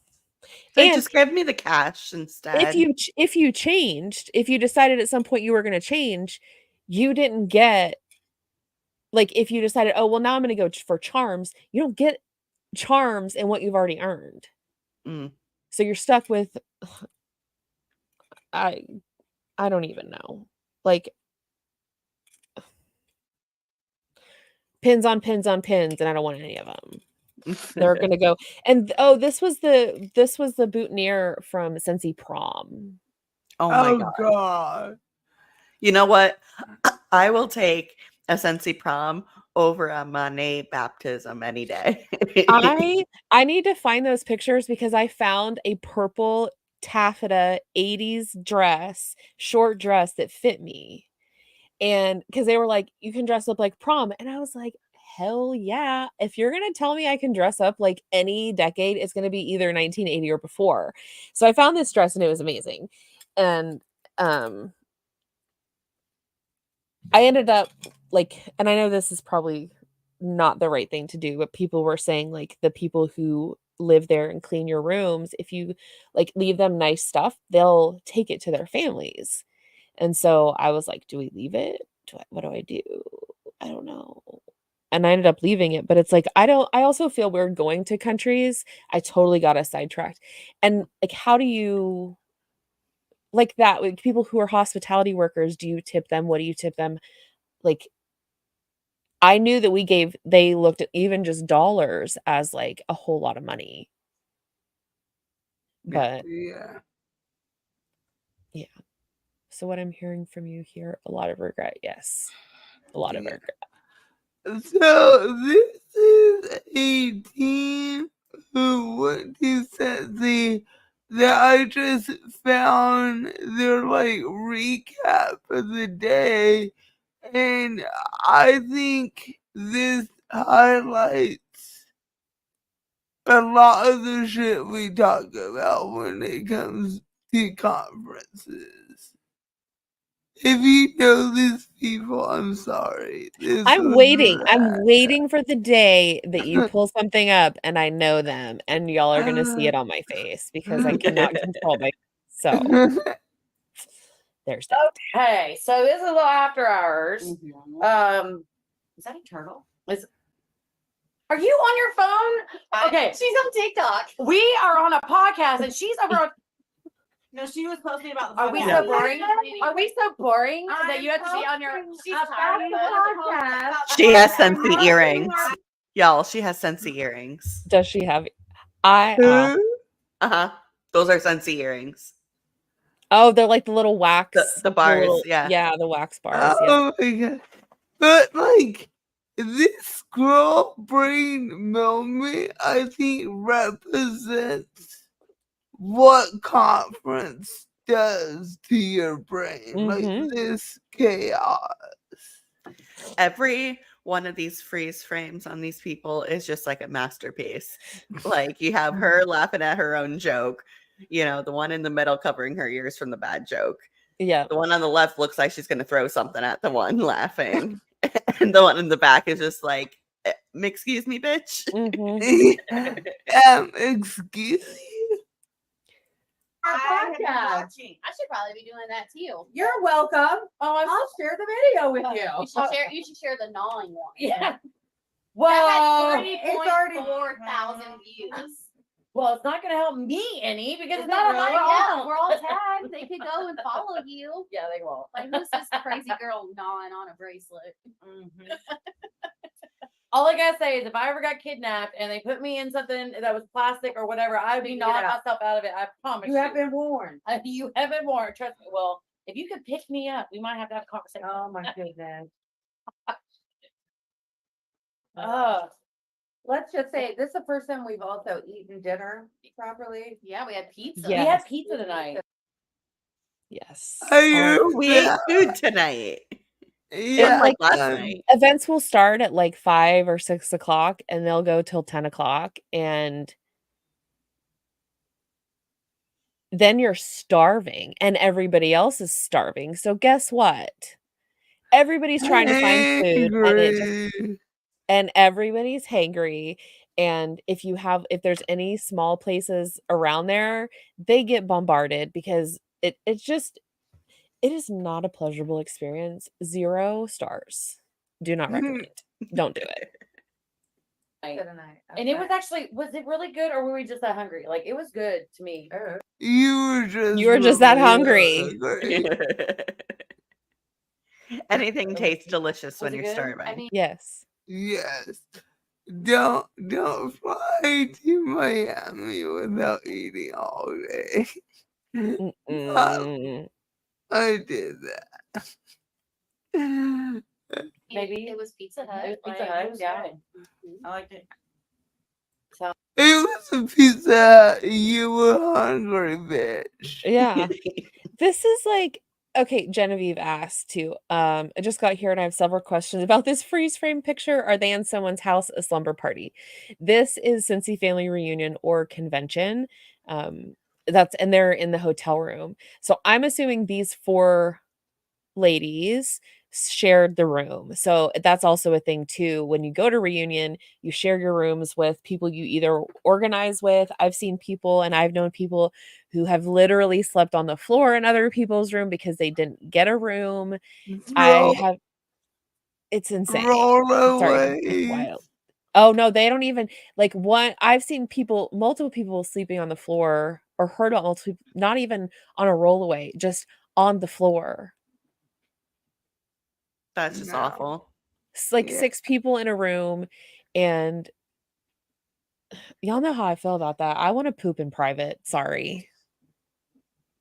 So And just give me the cash instead. if you changed, if you decided at some point you were going to change, you didn't get, like, if you decided, oh well, now I'm going to go for charms, you don't get charms in what you've already earned. So you're stuck with I don't even know. Like pins on pins on pins, and I don't want any of them. They're gonna go. And this was the boutonniere from Scentsy Prom. Oh my god. You know what? I will take a Scentsy Prom over a Monet baptism any day. I need to find those pictures because I found a purple taffeta 80s dress, short dress that fit me. And because they were like, you can dress up like prom. And I was like, hell yeah. If you're going to tell me I can dress up like any decade, it's going to be either 1980 or before. So I found this dress and it was amazing. And I ended up like, and I know this is probably not the right thing to do, but people were saying like the people who live there and clean your rooms, if you like leave them nice stuff, they'll take it to their families. And so I was like, do we leave it? What do I do? I don't know. And I ended up leaving it, but it's like, I also feel weird going to countries. I totally got us sidetracked. And like, how do you, like that, like people who are hospitality workers, do you tip them? What do you tip them? Like, I knew that they looked at even just dollars as like a whole lot of money. But yeah. So what I'm hearing from you here, a lot of regret. Yes. A lot of regret. So this is a team who went to Scentsy that I just found their like recap of the day, and I think this highlights a lot of the shit we talk about when it comes to conferences. If you know these people, I'm sorry. This I'm was waiting. rad. I'm waiting for the day that you pull something up and I know them and y'all are gonna see it on my face because I cannot control my so there's that. Okay, so this is a little after hours. Is that a turtle? Are you on your phone? Okay, She's on TikTok. we are on a podcast and she's over on. No, she was posting about the Are we so podcast. boring? Are we so boring that you have to be on your She's podcast? She has Scentsy earrings. Y'all, she has Scentsy earrings. Does she have oh. Uh-huh. Those are Scentsy earrings. Oh, they're like the little wax. The bars, little- yeah. Yeah, the wax bars. Yeah. Oh my god. But like this girl brain moment, I think represents what conference does to your brain. Mhm. Like this chaos. Every one of these freeze frames on these people is just like a masterpiece. Like you have her laughing at her own joke. You know, the one in the middle covering her ears from the bad joke. Yeah. The one on the left looks like she's going to throw something at the one laughing. And the one in the back is just like, excuse me, bitch. Mhm. Excuse me. I should probably be doing that too. You're welcome. Oh, I'll share the video with you. You should share the gnawing one. Yeah. Well, Well, it's already 4,000 views. Well, it's not going to help me any because It's it's not on my account. We're all tagged. They could go and follow you. Yeah, they won't. Like, who's this crazy girl gnawing on a bracelet? All I gotta say is, if I ever got kidnapped and they put me in something that was plastic or whatever, I would be gnawing myself out of it. I promise you. You have been warned. You have been warned. Trust me. Well, if you could pick me up, we might have to have a conversation. Oh my goodness. Let's just say this is the first time we've also eaten dinner properly. Yeah, we had pizza. We Yeah. had pizza tonight. Yes. We ate food tonight. Yeah, Unlike last night. Events will start at like 5 or 6 o'clock and they'll go till 10 o'clock. And then you're starving and everybody else is starving. So guess what? Everybody's trying to find food and everybody's hangry. And if there's any small places around there, they get bombarded because it is not a pleasurable experience. 0 stars. Do not recommend. Don't do it. And it was it really good or were we just that hungry? Like, it was good to me. You were just that hungry. Anything tastes delicious when it you're good? starving. I mean, Yes. Yes. Don't fly to Miami without eating all day. Mm-mm. I did that. Maybe. it was Pizza Hut. It was Pizza like, Hut, it was yeah. good. I liked it. It was a pizza. You were hungry, bitch. Yeah. This is like, okay, Genevieve asked too. I just got here and I have several questions about this freeze frame picture. Are they in someone's house, a slumber party? This is Scentsy Family Reunion or Convention. And they're in the hotel room. So I'm assuming these 4 ladies shared the room. So that's also a thing too. When you go to reunion, you share your rooms with people you either organize with. I've seen people and I've known people who have literally slept on the floor in other people's room because they didn't get a room. It's insane. Roll Sorry, it's away. wild. Oh no, they don't even like one. I've seen multiple people sleeping on the floor or heard about multiple, not even on a rollaway, just on the floor. That's just No. awful. It's like Yeah. 6 people in a room, and y'all know how I feel about that. I want to poop in private. Sorry,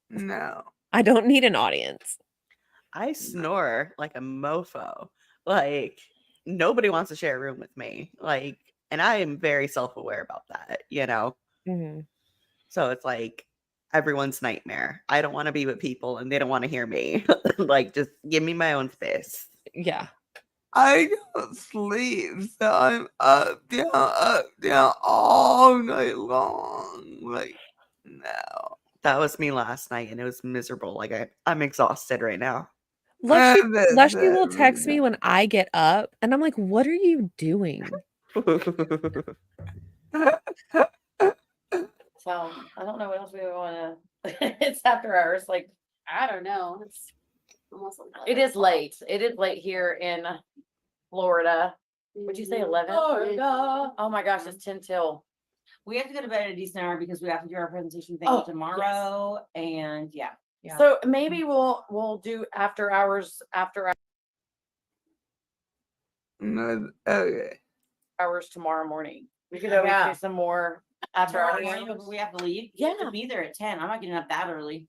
No. I don't need an audience. I snore like a mofo. Like nobody wants to share a room with me. Like, and I am very self-aware about that, you know? Mhm. So it's like, everyone's nightmare. I don't want to be with people and they don't want to hear me. Like, just give me my own space. Yeah. I don't sleep, so I'm up, down all night long. Like, no. That was me last night and it was miserable. Like, I'm exhausted right now. Lushie will text me when I get up, and I'm like, "What are you doing?" So I don't know what else we want to. It's after hours. Like, I don't know. It's almost like it is late. It is late here in Florida. Would you say 11? Florida. Oh my gosh, it's 10 till. We have to go to bed at a decent hour because we have to do our presentation thing Oh, tomorrow. And yeah. So maybe we'll do after hours Okay. tomorrow morning. We could always do some more after Tomorrow hours. morning, we have to leave. You have Yeah. to be there at 10. I'm not getting up that early.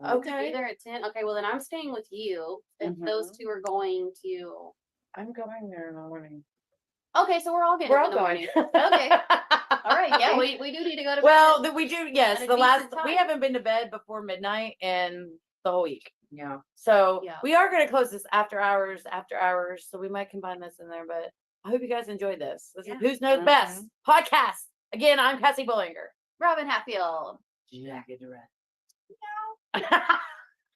Okay. Either at 10. Okay, well then I'm staying with you. If those two are going to. I'm going there in the morning. Okay, so we're all getting We're up all in the going. morning. Okay. All right. Yeah, we do need to go to bed. Well, we do. Yes, at a the last decent we time. haven't been to bed before midnight in the whole week. Yeah. So Yeah. we are going to close this after hours. So we might combine this in there, but I hope you guys enjoyed this. This is Who's Knows Best podcast. Again, I'm Cassie Bullinger. Robin Hatfield. Jackie Durant.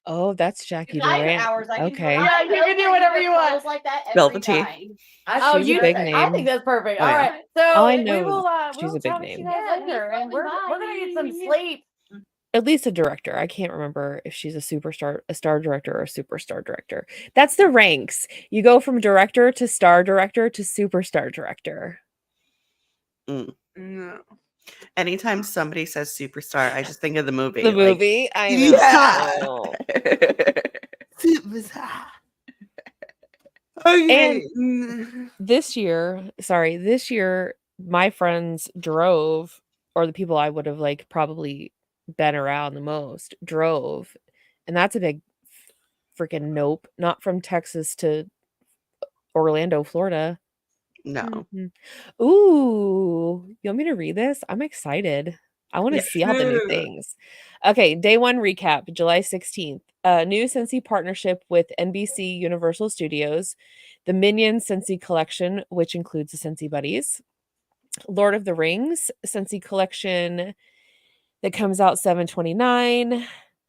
Oh, that's Jackie I have Durant. hours, I can Okay. Yeah, you can do whatever you want. Clothes like that every Velveteen. time. Oh, She's a big I name. think that's perfect. Oh, All yeah. right. So Oh, I we know will she's we'll a big chat with you name. guys Yeah, later, and we're gonna get some bye. sleep. At least a director. I can't remember if she's a star director, or a superstar director. That's the ranks. You go from director to star director to superstar director. No. Anytime somebody says superstar, I just think of the movie. The like, movie. I Yeah. know. Superstar. Okay. This year, my friends drove, or the people I would have like probably been around the most drove, and that's a big freaking nope. Not from Texas to Orlando, Florida. No. Mhm. Ooh, you want me to read this? I'm excited. I want to Yeah. see all the new Sure. things. Okay, day one recap, July 16th. New Scentsy partnership with NBC Universal Studios, the Minions Scentsy collection, which includes the Scentsy Buddies, Lord of the Rings Scentsy collection that comes out 7/29.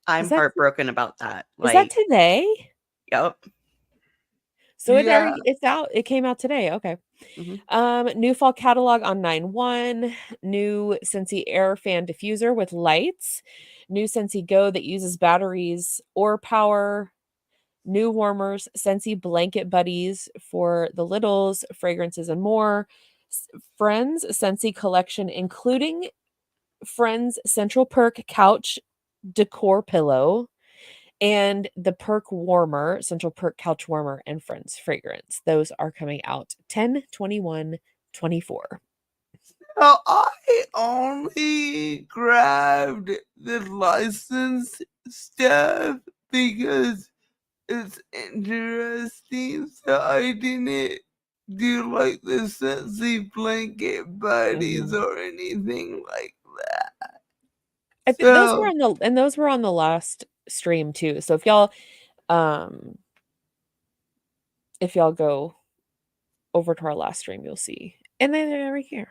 I'm that- heartbroken about that. Is that Like, today? yep. So Yeah. it's out. It came out today. Okay. Mhm. New fall catalog on 9/1. New Scentsy Air Fan Diffuser with lights. New Scentsy Go that uses batteries or power. New warmers, Scentsy Blanket Buddies for the littles, fragrances, and more. Friends Scentsy collection, including Friends Central Perk Couch Decor Pillow and the Perk Warmer, Central Perk Couch Warmer, and Friends fragrance. Those are coming out 10/21/24. So I only grabbed the license stuff because it's interesting. So I didn't do like the Scentsy blanket buddies or anything like that. Those were So on the last stream too. So if y'all go over to our last stream, you'll see. And then they're right here.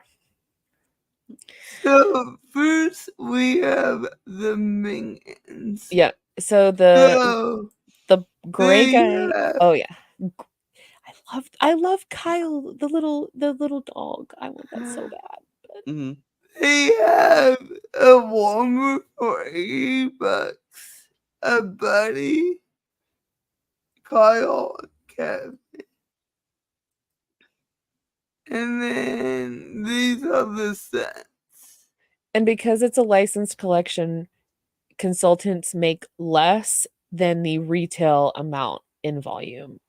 So first we have the minions. Yeah. So the So gray they guy. have- Oh yeah. I love Kyle, the little dog. I want that so bad. Mhm. they have a warmer for $80, a buddy, Kyle, Kevin. And then these are the scents. And because it's a licensed collection, consultants make less than the retail amount in volume.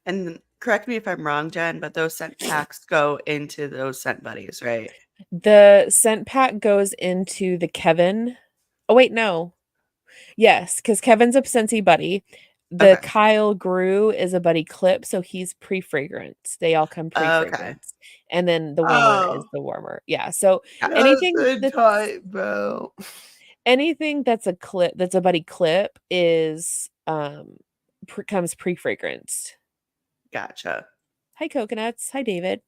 And correct me if I'm wrong, Jen, but those scent packs go into those scent buddies, right? The scent pack goes into the Kevin. Oh wait, no. Yes, because Kevin's a Scentsy buddy. The Okay. 𝐔𝐒𝐄 is a buddy clip, so he's pre-fragrance. They all come Okay. pre-fragrance. And then the warmer is Oh, the warmer. Yeah. So Gotcha. that's anything a that's typo. that's a clip, that's a buddy clip is comes pre-fragranced. Gotcha. Hi coconuts. Hi David.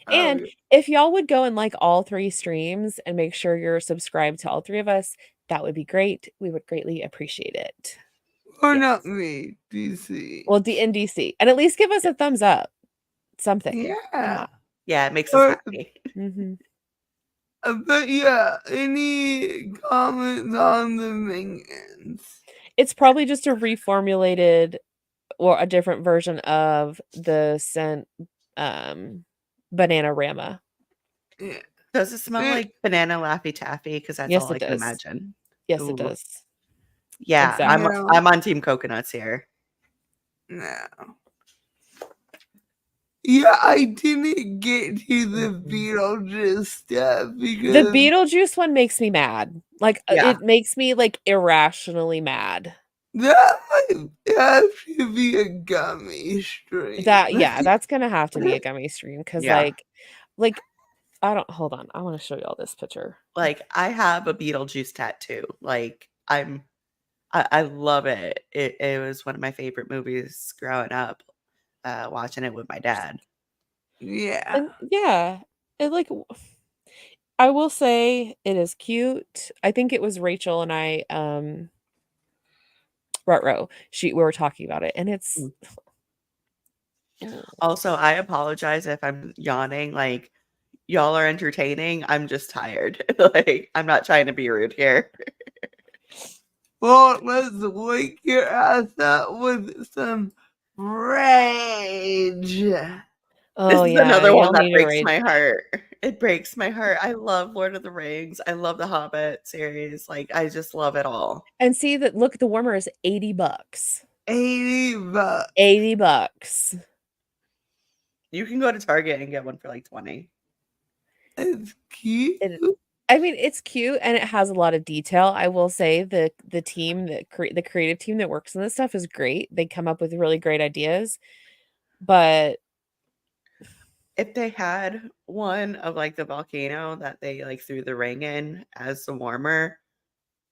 Oh, And if y'all would go and like all 3 streams and make sure you're subscribed to all 3 of us, that would be great. We would greatly appreciate it. or Yes. not me, DC. Well, NDC. And at least give us a thumbs up. Something. Come Yeah. on. Yeah, it makes Or- us happy. Mm-hmm. But yeah, any comments on the minions? It's probably just a reformulated or a different version of the scent banana rama. Yeah. Does it smell Eh, like banana Laffy Taffy? Because that's Yes, all I it can does. imagine. Yes, Ooh. it does. Yeah, Exactly. No. I'm on Team Coconuts here. No. Yeah, I didn't get to the Beetlejuice stuff The because Beetlejuice one makes me mad. Like Yeah. it makes me like irrationally mad. that might have to be a gummy stream. That's gonna have to be a gummy stream because Yeah. like I don't hold on. I want to show you all this picture. Like I have a Beetlejuice tattoo. Like I love it. It was one of my favorite movies growing up, watching it with my dad. Yeah. And yeah, it like I will say it is cute. I think it was Rachel and I Rutro. We were talking about it and it's Also, I apologize if I'm yawning. Like y'all are entertaining. I'm just tired. Like I'm not trying to be rude here. Well, let's wake your ass up with some rage. oh This is yeah, another one y'all that need to breaks rate. my heart. It breaks my heart. I love Lord of the Rings. I love the Hobbit series. Like I just love it all. And see that look, the warmer is $80. $80. $80. You can go to Target and get one for like 20. It's cute. I mean, it's cute and it has a lot of detail. I will say the team the creative team that works on this stuff is great. They come up with really great ideas. But If they had one of like the volcano that they like threw the ring in as the warmer,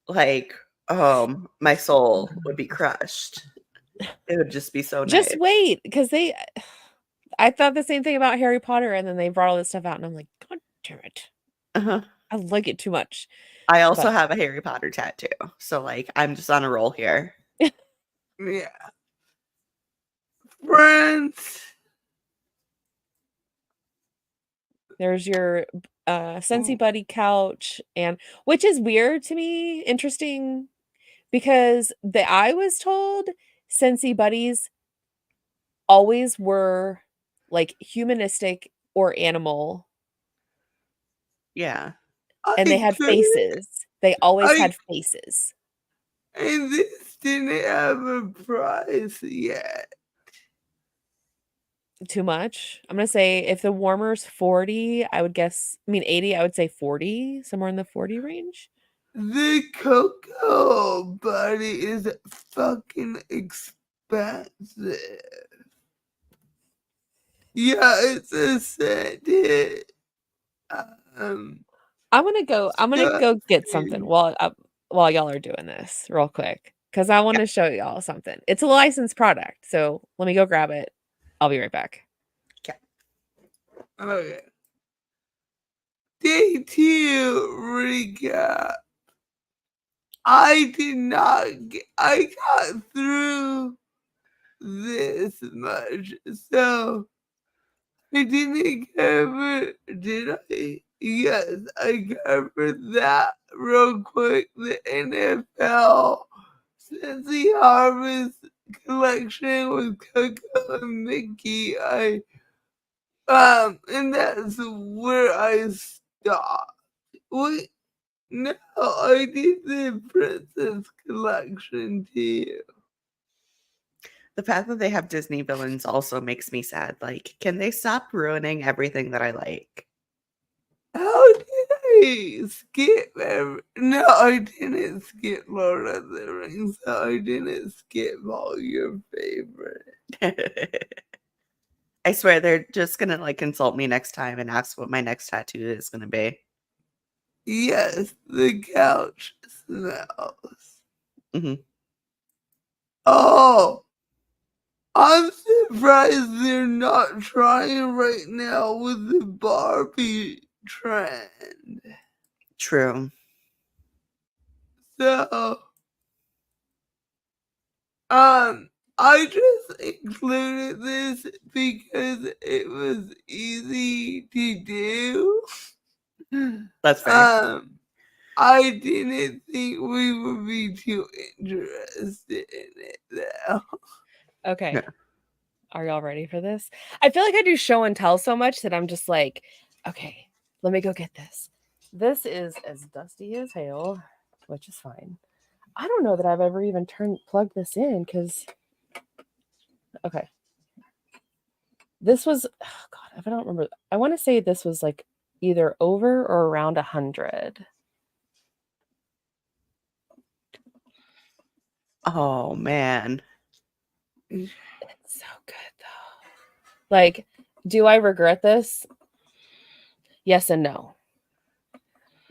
like my soul would be crushed. It would just be so just nice. wait, because I thought the same thing about Harry Potter, and then they brought all this stuff out, and I'm like, God damn it. Uh-huh. I like it too much. I also But- have a Harry Potter tattoo. So like I'm just on a roll here. Yeah. Friends. There's your Scentsy Buddy couch, and which is weird to me, interesting, because I was told Scentsy Buddies always were like humanistic or animal, Yeah. and they had faces. They always had faces. And this didn't have a price yet. Too much. I'm gonna say if the warmer's 40, I would guess. I mean 80. I would say 40, somewhere in the 40 range. The Cocoa Buddy is fucking expensive. Yeah, it's a scented. I'm gonna go get something while y'all are doing this real quick, because I want to show y'all something. It's a licensed product, so let me go grab it. I'll be right back. Okay. Day 2 recap. I got through this much, so I didn't cover, did I? Yes, I covered that real quick. The NFL Scentsy Harvest collection with Coco and Mickey. And that's where I stopped. Wait, no, I did the Princess collection too. The fact that they have Disney villains also makes me sad. Like, can they stop ruining everything that I like? How did I I skip no, I didn't skip Lord of the Rings, so I didn't skip all your favorite. I swear they're just gonna like consult me next time and ask what my next tattoo is gonna be. Yes, the couch smells. Mhm. Oh, I'm surprised they're not trying right now with the Barbie trend. True. So, I just included this because it was easy to do. That's fair. I didn't think we would be too interested in it though. Okay. Yeah. Are y'all ready for this? I feel like I do show and tell so much that I'm just like, okay, let me go get this. This is as dusty as hell, which is fine. I don't know that I've ever even plugged this in because, okay. This was, oh God, I don't remember. I want to say this was like either over or around 100. Oh man. It's so good though. Like, do I regret this? Yes and no.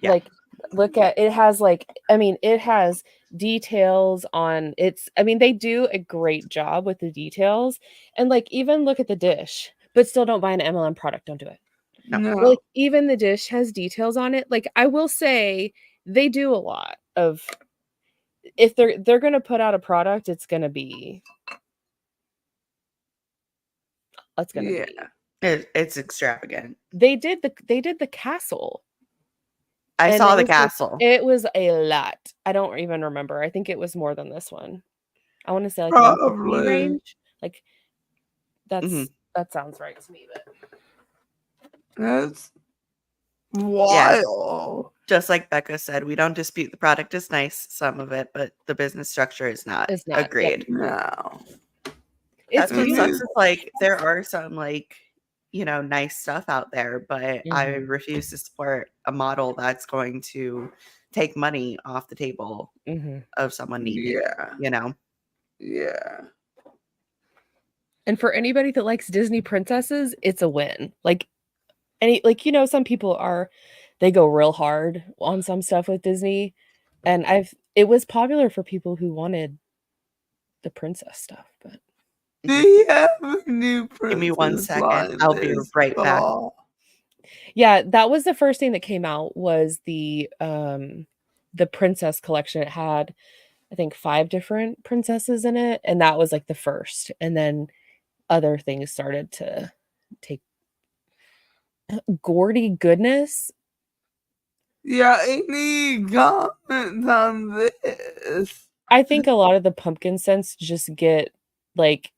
Yeah. Like, look at it has like, I mean, it has details on it's, I mean, they do a great job with the details. And like, even look at the dish, but still don't buy an MLM product. Don't do it. No. No. Like, even the dish has details on it. Like, I will say they do a lot of, if they're going to put out a product, it's going to be Yeah. It's extravagant. they did the castle. I And saw it the was like- castle. it was a lot. I don't even remember. I think it was more than this one. I want to say like Probably. 150 range. Like that's Mhm. that sounds right to me. But That's wild. Just like Becca said, we don't dispute the product is nice, some of it, but the business structure is not. It's not. Yep. Agreed. No. It's That's what beautiful. sucks. Is like there are some like nice stuff out there, but I Mhm. refuse to support a model that's going to take money off the table Mhm. of someone needing. Yeah. Yeah. And for anybody that likes Disney princesses, it's a win. Like some people they go real hard on some stuff with Disney, and it was popular for people who wanted the princess stuff, but They have a new Give me 1 princess second. line I'll be this right back. fall. yeah, that was the first thing that came out was the princess collection. It had, I think, 5 different princesses in it, and that was like the first. And then other things started to take Gaudy goodness. Yeah, any comments on this? I think a lot of the pumpkin scents just get like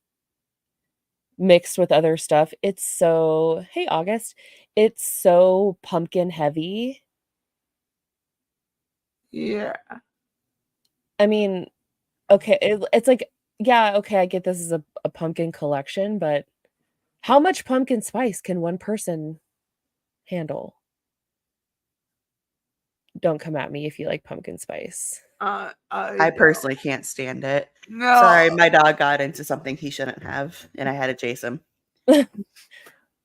mixed with other stuff. It's so, hey August, it's so pumpkin heavy. Yeah. I mean, okay, it's like, yeah, okay, I get this is a pumpkin collection, but how much pumpkin spice can one person handle? Don't come at me if you like pumpkin spice. I don't. personally can't stand it. No. Sorry, my dog got into something he shouldn't have, and I had to chase him. Well,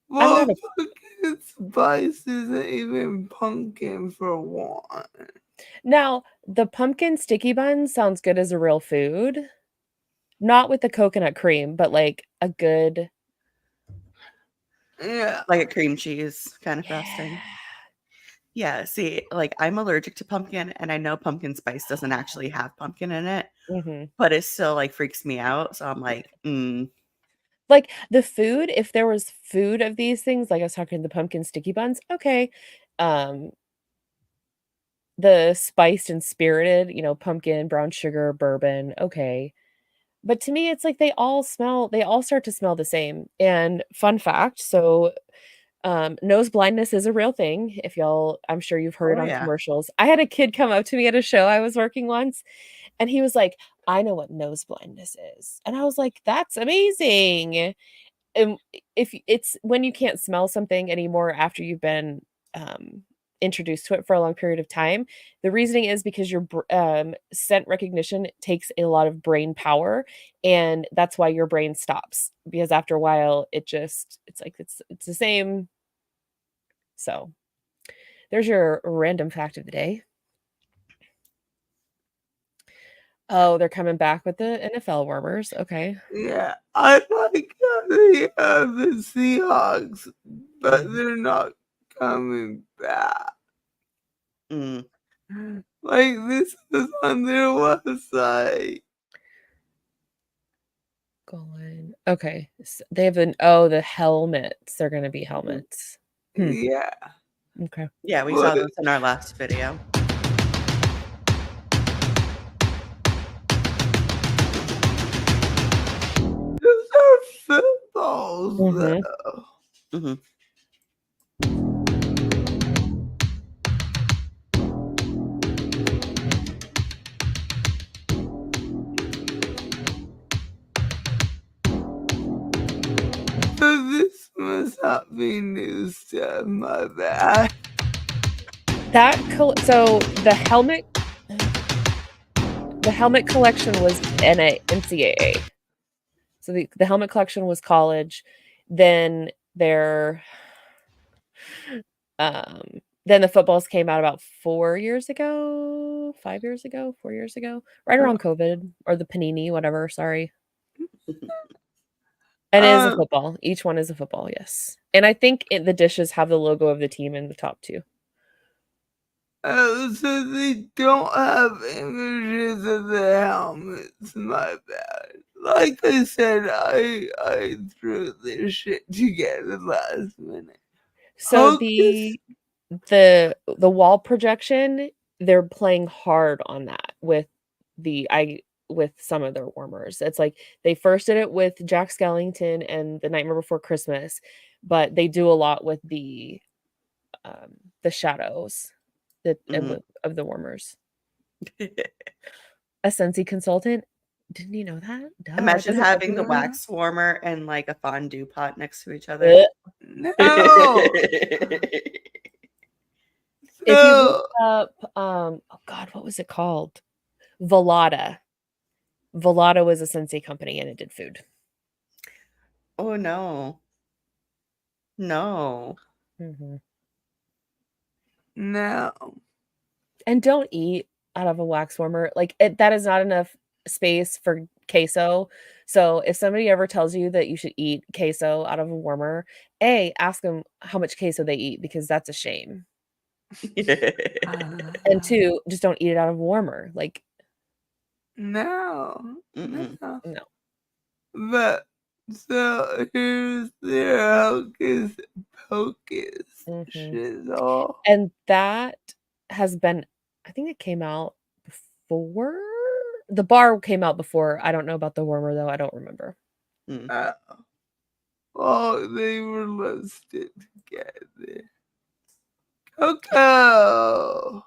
not a- pumpkin spice isn't even pumpkin for one. Now, the pumpkin sticky bun sounds good as a real food. Not with the coconut cream, but like a good, Yeah. Like a cream cheese kind of frosting. Yeah, see, like I'm allergic to pumpkin, and I know pumpkin spice doesn't actually have pumpkin in it, Mhm. but it still like freaks me out. So I'm like, Like the food, if there was food of these things, like I was talking the pumpkin sticky buns, okay. The spiced and spirited, pumpkin, brown sugar, bourbon, okay. But to me, it's like they all start to smell the same. And fun fact, so nose blindness is a real thing. If y'all, I'm sure you've heard Oh, it on yeah. commercials. I had a kid come up to me at a show I was working once, and he was like, I know what nose blindness is. And I was like, that's amazing. And if it's when you can't smell something anymore after you've been introduced to it for a long period of time. The reasoning is because your scent recognition takes a lot of brain power, and that's why your brain stops, because after a while it's the same. So there's your random fact of the day. Oh, they're coming back with the NFL warmers. Okay. Yeah, I like how they have the Seahawks, but they're not coming back. Mm. Like, this is on their website. Going. Okay. So they have the helmets. They're going to be helmets. Yeah. Okay. Yeah, we saw this in our last video. Those are footballs, Mhm. though. Mhm. So this must not be new stuff, my bad. So the helmet collection was NCAA. So the helmet collection was college. Then the footballs came out about 4 years ago, 5 years ago, 4 years ago, right around COVID or the Panini, whatever. Sorry. And it is a football. Each one is a football, yes. And I think the dishes have the logo of the team in the top too. Oh, so they don't have images of the helmets, my bad. Like I said, I threw this shit together last minute. So Hocus- the wall projection, they're playing hard on that with some of their warmers. It's like they first did it with Jack Skellington and The Nightmare Before Christmas, but they do a lot with the shadows of the warmers. A Scentsy consultant. Didn't you know that? Duh, Imagine doesn't having the everyone know? wax warmer and like a fondue pot next to each other. No. If you So, look up, oh God, what was it called? Velada. Velada was a Scentsy company and it did food. Oh no. No. Mm-hmm. no. And don't eat out of a wax warmer. Like that is not enough space for queso. So if somebody ever tells you that you should eat queso out of a warmer, ask them how much queso they eat, because that's a shame. And 2, just don't eat it out of a warmer. Like No. Mm-mm. no. But so here's their hocus pocus shizzle. And that has been, I think it came out before. The bar came out before. I don't know about the warmer though. I don't remember. Oh, they were listed together. Coco!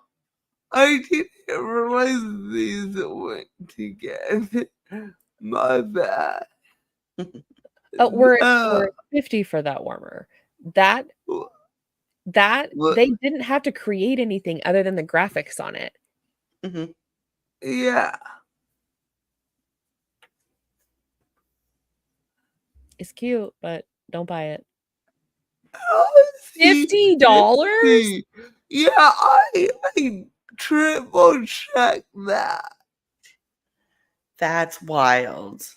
I didn't realize these went together. My bad. Oh, we're 50 for that warmer. That they didn't have to create anything other than the graphics on it. Mm-hmm. Yeah. It's cute, but don't buy it. $50? $50? Yeah, I triple checked that. That's wild.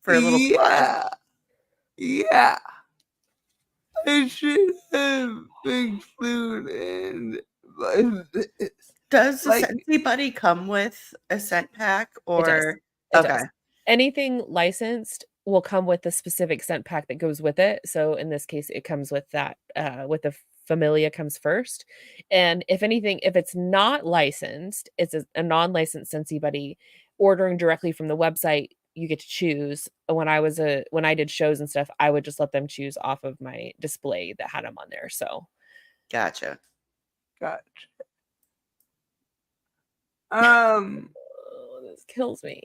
For a little Yeah. Yeah. I should have included this. Does the Like- Scentsy Buddy come with a scent pack It does. or It does. Anything licensed will come with the specific scent pack that goes with it. So in this case, it comes with that, with the Familia comes first. And if it's not licensed, it's a non-licensed Scentsy Buddy, ordering directly from the website, you get to choose. When I did shows and stuff, I would just let them choose off of my display that had them on there. So Gotcha. oh, this kills me.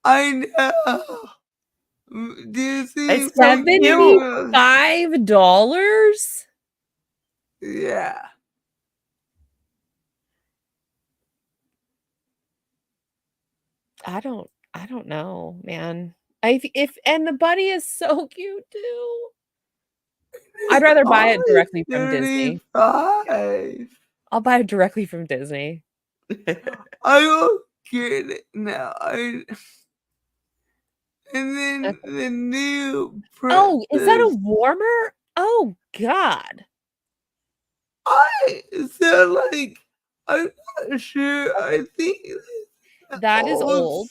I know. Do you see It's so cute. $75? Yeah. I don't know, man. If and the buddy is so cute too. I'd rather buy it only directly from Disney. 35. I'll buy it directly from Disney. I don't get it now. And then the new Oh, is that a princess. warmer? Oh God. So like, I'm not sure. I think That is old.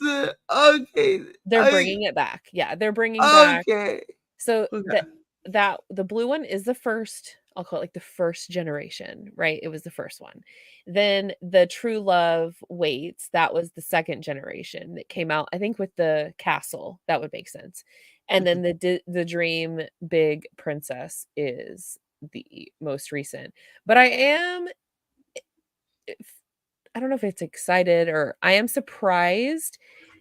Okay. They're bringing it back. Yeah, they're bringing back. Okay. So Okay. the blue one is the first, I'll call it like the first generation, right? It was the first one. Then the True Love Waits, that was the second generation that came out, I think with the castle. That would make sense. And then the Dream Big Princess is the most recent. But I don't know if it's excited or I am surprised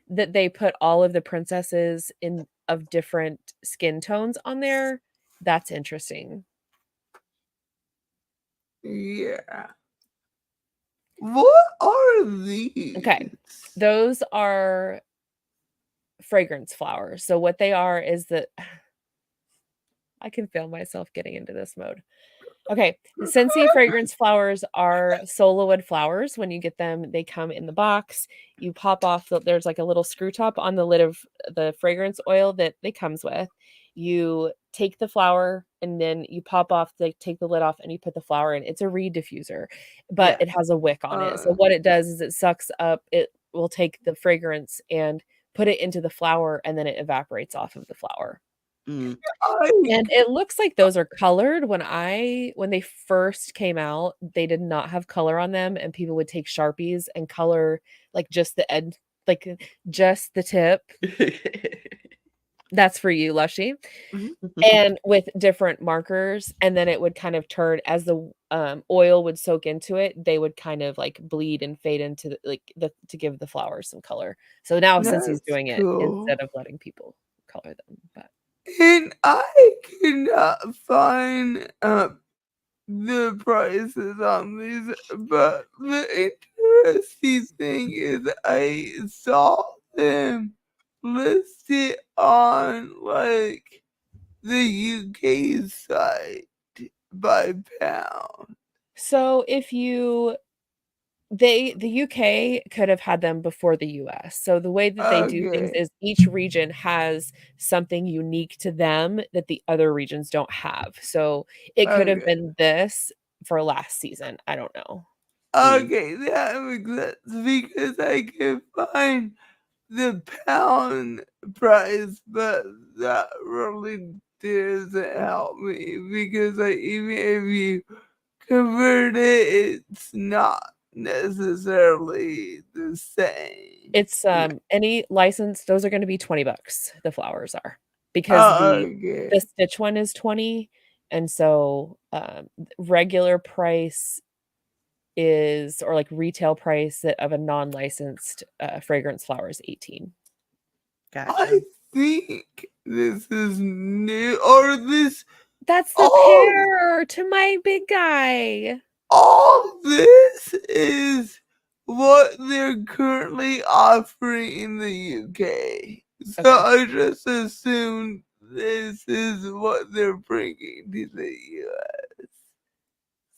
that they put all of the princesses in of different skin tones on there. That's interesting. Yeah. What are these? Okay. Those are fragrance flowers. So what they are is that I can feel myself getting into this mode. Okay, the Scentsy fragrance flowers are solowood flowers. When you get them, they come in the box. You pop off, there's like a little screw top on the lid of the fragrance oil that it comes with. You take the flower and then you pop off, take the lid off and you put the flower in. It's a reed diffuser, but it has a wick on it. So what it does is it sucks up, it will take the fragrance and put it into the flower and then it evaporates off of the flower. And it looks like those are colored. When they first came out, they did not have color on them, and people would take Sharpies and color like just the end, like just the tip. That's for you, Lushie. And with different markers, and then it would kind of turn as the oil would soak into it, they would kind of like bleed and fade into to give the flowers some color. So now since he's doing it instead of letting people color them, but And I cannot find the prices on these, but the interesting thing is I saw them listed on like the UK site by pound. so if you the UK could have had them before the US. So the way that they do things is each region has something unique to them that the other regions don't have. So it could have been this for last season. I don't know. Okay, that makes sense because I can find the pound price, but that really doesn't help me because even if you convert it, it's not necessarily the same. It's any license, those are going to be $20. The flowers are because the stitch one is 20, and so regular price is, or like retail price of a non-licensed fragrance flower is 18. Gotcha. I think this is new, or that's the pair to my big guy. All this is what they're currently offering in the UK. So I just assumed this is what they're bringing to the US.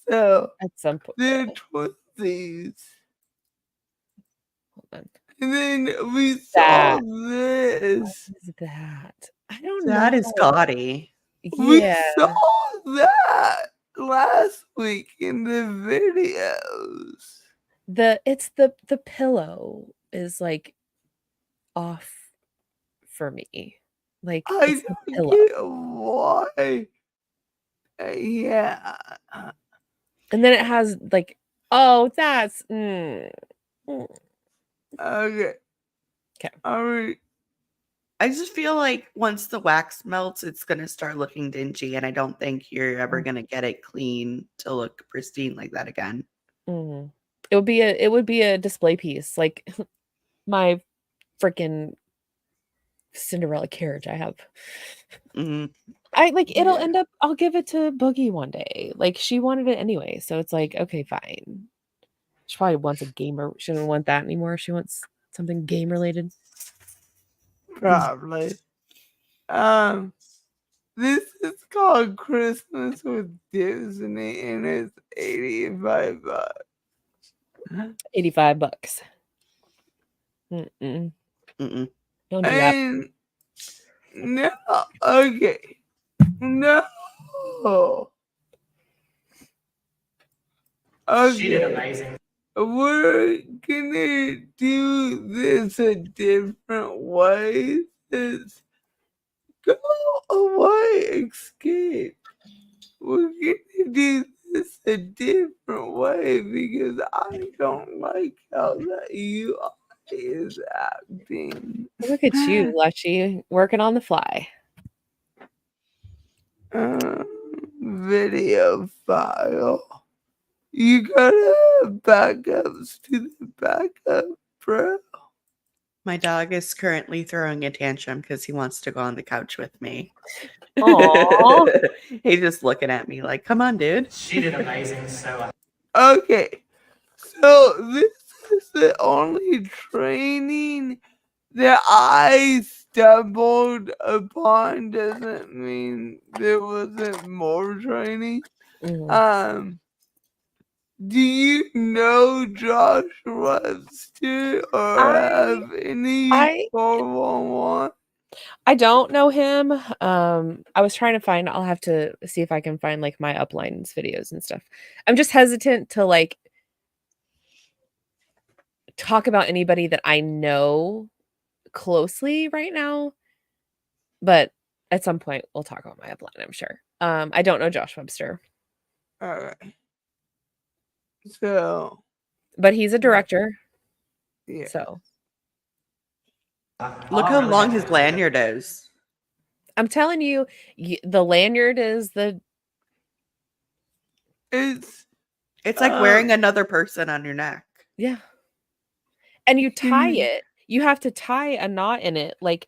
So at some point, they're twinsies. Hold on. And then we saw this. What is that? I don't know. That is gaudy. We saw that last week in the videos. It's the pillow is like off for me. Like I the don't pillow. get why. Yeah. And then it has like, oh, that's Okay. All right. I just feel like once the wax melts, it's gonna start looking dingy, and I don't think you're ever gonna get it clean to look pristine like that again. It would be a display piece, like my freaking Cinderella carriage I have. I like it'll end up, I'll give it to Boogie one day. Like she wanted it anyway, so it's like, okay, fine. She probably wants a gamer. She doesn't want that anymore. She wants Something game related. Probably. This is called Christmas with Disney, and it's $85. $85. Mm-mm. Mm-mm. Don't do that. And no, okay, no. She did Okay, amazing. we're gonna do this a different way. It's go away, escape. We're gonna do this a different way because I don't like how that UI is acting. Look at you, Lushie, working on the fly. Video file. You gotta have backups to the backup, bro. My dog is currently throwing a tantrum because he wants to go on the couch with me. Aw. He's just looking at me like, come on, dude. She did amazing. So Okay, so this is the only training that I stumbled upon. Doesn't mean there wasn't more training. Mhm. Do you know Josh Webster or have any I 411? I don't know him. I was trying to find. I'll have to see if I can find like my uplines videos and stuff. I'm just hesitant to like talk about anybody that I know closely right now, but at some point we'll talk about my upline, I'm sure. I don't know Josh Webster, Alright. So, but he's a director. yeah. So Look how long his lanyard is. I'm telling you, the lanyard is the It's like wearing another person on your neck. yeah. And you tie Mhm. it. You have to tie a knot in it, like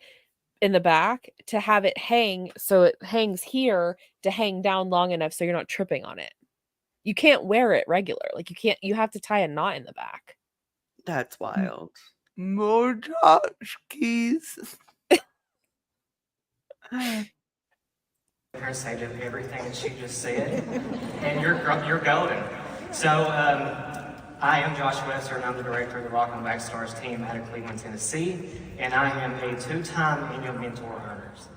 in the back, to have it hang so it hangs here to hang down long enough so you're not tripping on it. You can't wear it regular. Like you have to tie a knot in the back. That's wild. more Josh keys. her say to everything that she just said, and you're golden. So I am Josh Webster, and I'm the director of the Rock on Back Stars team out of Cleveland, Tennessee, and I am a 2-time annual mentor earners.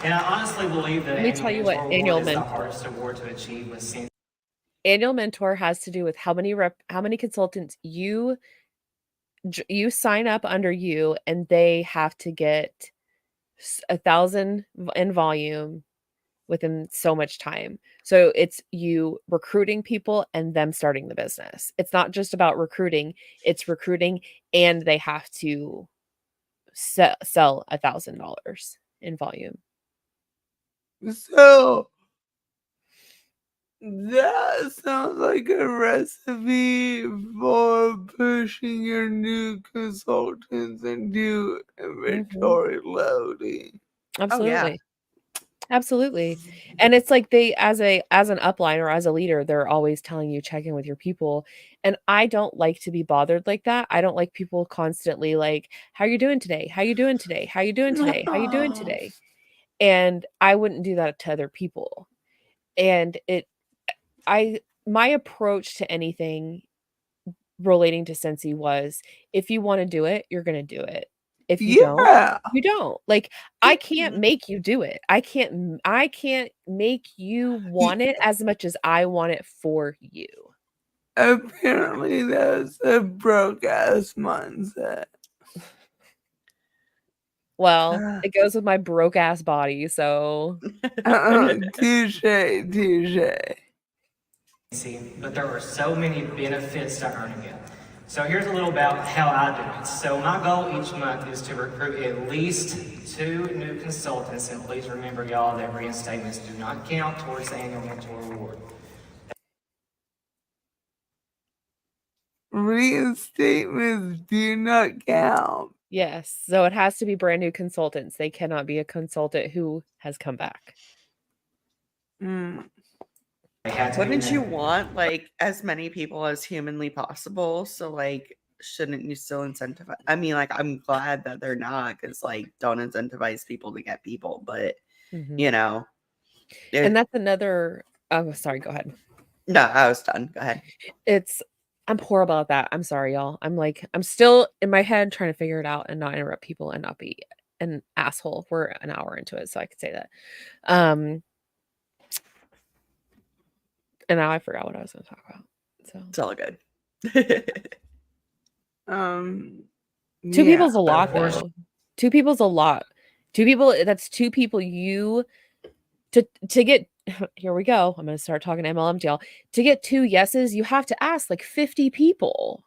And I honestly believe that Let me tell you what annual is the mentor. hardest award to achieve with Scentsy. Annual mentor has to do with how many consultants you sign up under you, and they have to get 1,000 in volume within so much time. So it's you recruiting people and them starting the business. It's not just about recruiting, it's recruiting and they have to sell $1,000 in volume. So that sounds like a recipe for pushing your new consultants and do inventory loading. Absolutely. Oh, yeah. Absolutely. And it's like they as an upline or as a leader, they're always telling you check in with your people. And I don't like to be bothered like that. I don't like people constantly like, how you doing today? How you doing today? How you doing today? How you doing today? And I wouldn't do that to other people. And my approach to anything relating to Scentsy was, if you want to do it, you're going to do it. If you don't, you don't. Like, I can't make you do it. I can't make you want it as much as I want it for you. Apparently that's a broke ass mindset. Well, it goes with my broke ass body, so Touche. But there are so many benefits to earning it. So here's a little about how I do it. So my goal each month is to recruit at least 2 new consultants, and please remember, y'all, that reinstatements do not count towards the annual mentor award. Reinstatements do not count. yes. So it has to be brand new consultants. They cannot be a consultant who has come back. Wouldn't you want like as many people as humanly possible? So like shouldn't you still incentivize? I mean, like, I'm glad that they're not, because like, don't incentivize people to get people, but you know, And that's another. Oh, sorry. Go ahead. no, I was done. Go ahead. I'm horrible at that. I'm sorry, y'all. I'm still in my head trying to figure it out and not interrupt people and not be an asshole. We're an hour into it, so I could say that. And now I forgot what I was going to talk about. So It's all good. two people's a lot, of course. though. Two people's a lot. Two people. That's two people you to get. Here we go. I'm going to start talking MLM to y'all. To get 2 yeses, you have to ask like 50 people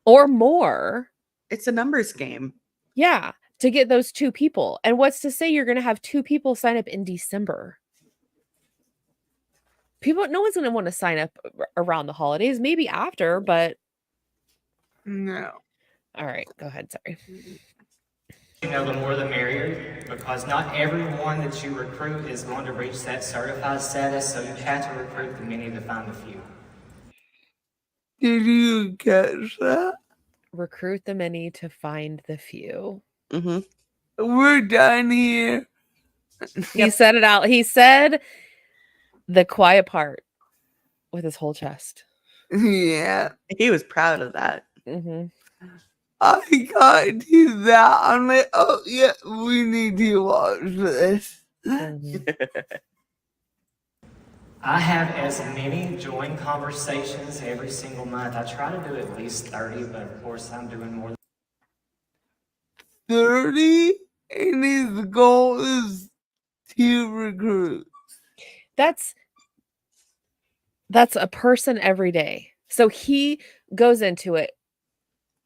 or more. It's a numbers game. Yeah, to get those 2 people. And what's to say you're going to have 2 people sign up in December? No one's going to want to sign up around the holidays, maybe after, but No. all right, go ahead. Sorry. You know, the more the merrier, because not everyone that you recruit is going to reach that certified status, so you have to recruit the many to find the few. Did you catch that? Recruit the many to find the few. We're done here. He said it out. He said the quiet part with his whole chest. Yeah. He was proud of that. I got to that. I'm like, oh yeah, we need to watch this. I have as many join conversations every single month. I try to do at least 30, but of course I'm doing more. 30, and his goal is to recruit. That's a person every day. So he goes into it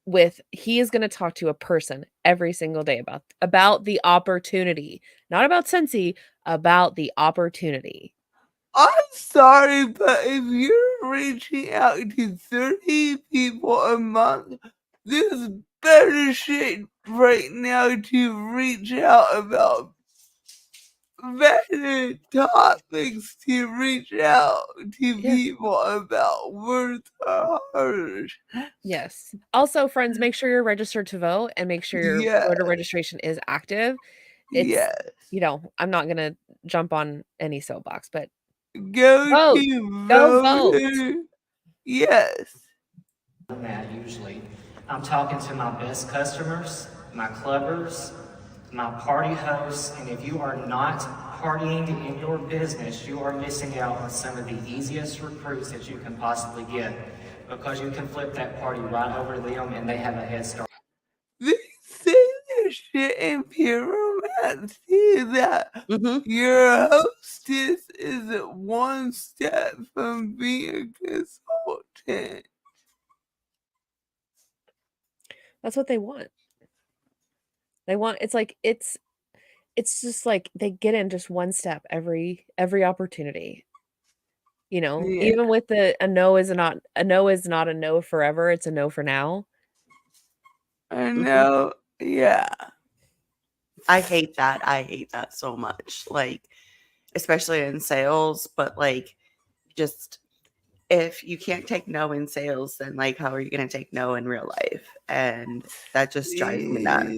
with he is going to talk to a person every single day about the opportunity, not about Scentsy, about the opportunity. I'm sorry, but if you're reaching out to 30 people a month, there's better shit right now to reach out about. Better topics to reach out to people about worth hard. Yes. Also, friends, make sure you're registered to vote and make sure your voter registration is active. It's, I'm not going to jump on any soapbox, but go vote. to Go vote. vote. Yes. That usually, I'm talking to my best customers, my clubbers, my party hosts, and if you are not partying in your business, you are missing out on some of the easiest recruits that you can possibly get, because you can flip that party right over to them and they have a head start. They say this shit in Pyramid too, that your hostess is 1 step from being a consultant. That's what they want. They want, it's like, it's just like they get in just 1 step every opportunity. Even with a no is not a no forever. It's a no for now. I know. Yeah. I hate that. I hate that so much. Like, especially in sales, but like, just if you can't take no in sales, then like, how are you going to take no in real life? And that just drives me nuts.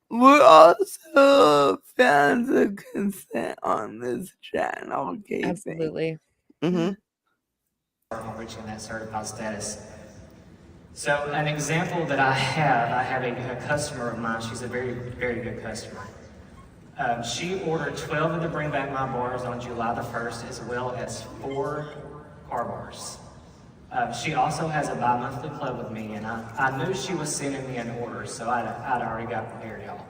We're also fans of consent on this channel. Absolutely. Reaching that certified status. So an example that I have a customer of mine. She's a very, very good customer. She ordered 12 of the Bring Back My bars on July the 1st, as well as 4 car bars. She also has a bi-monthly club with me, and I knew she was sending me an order, so I'd already got prepared, y'all.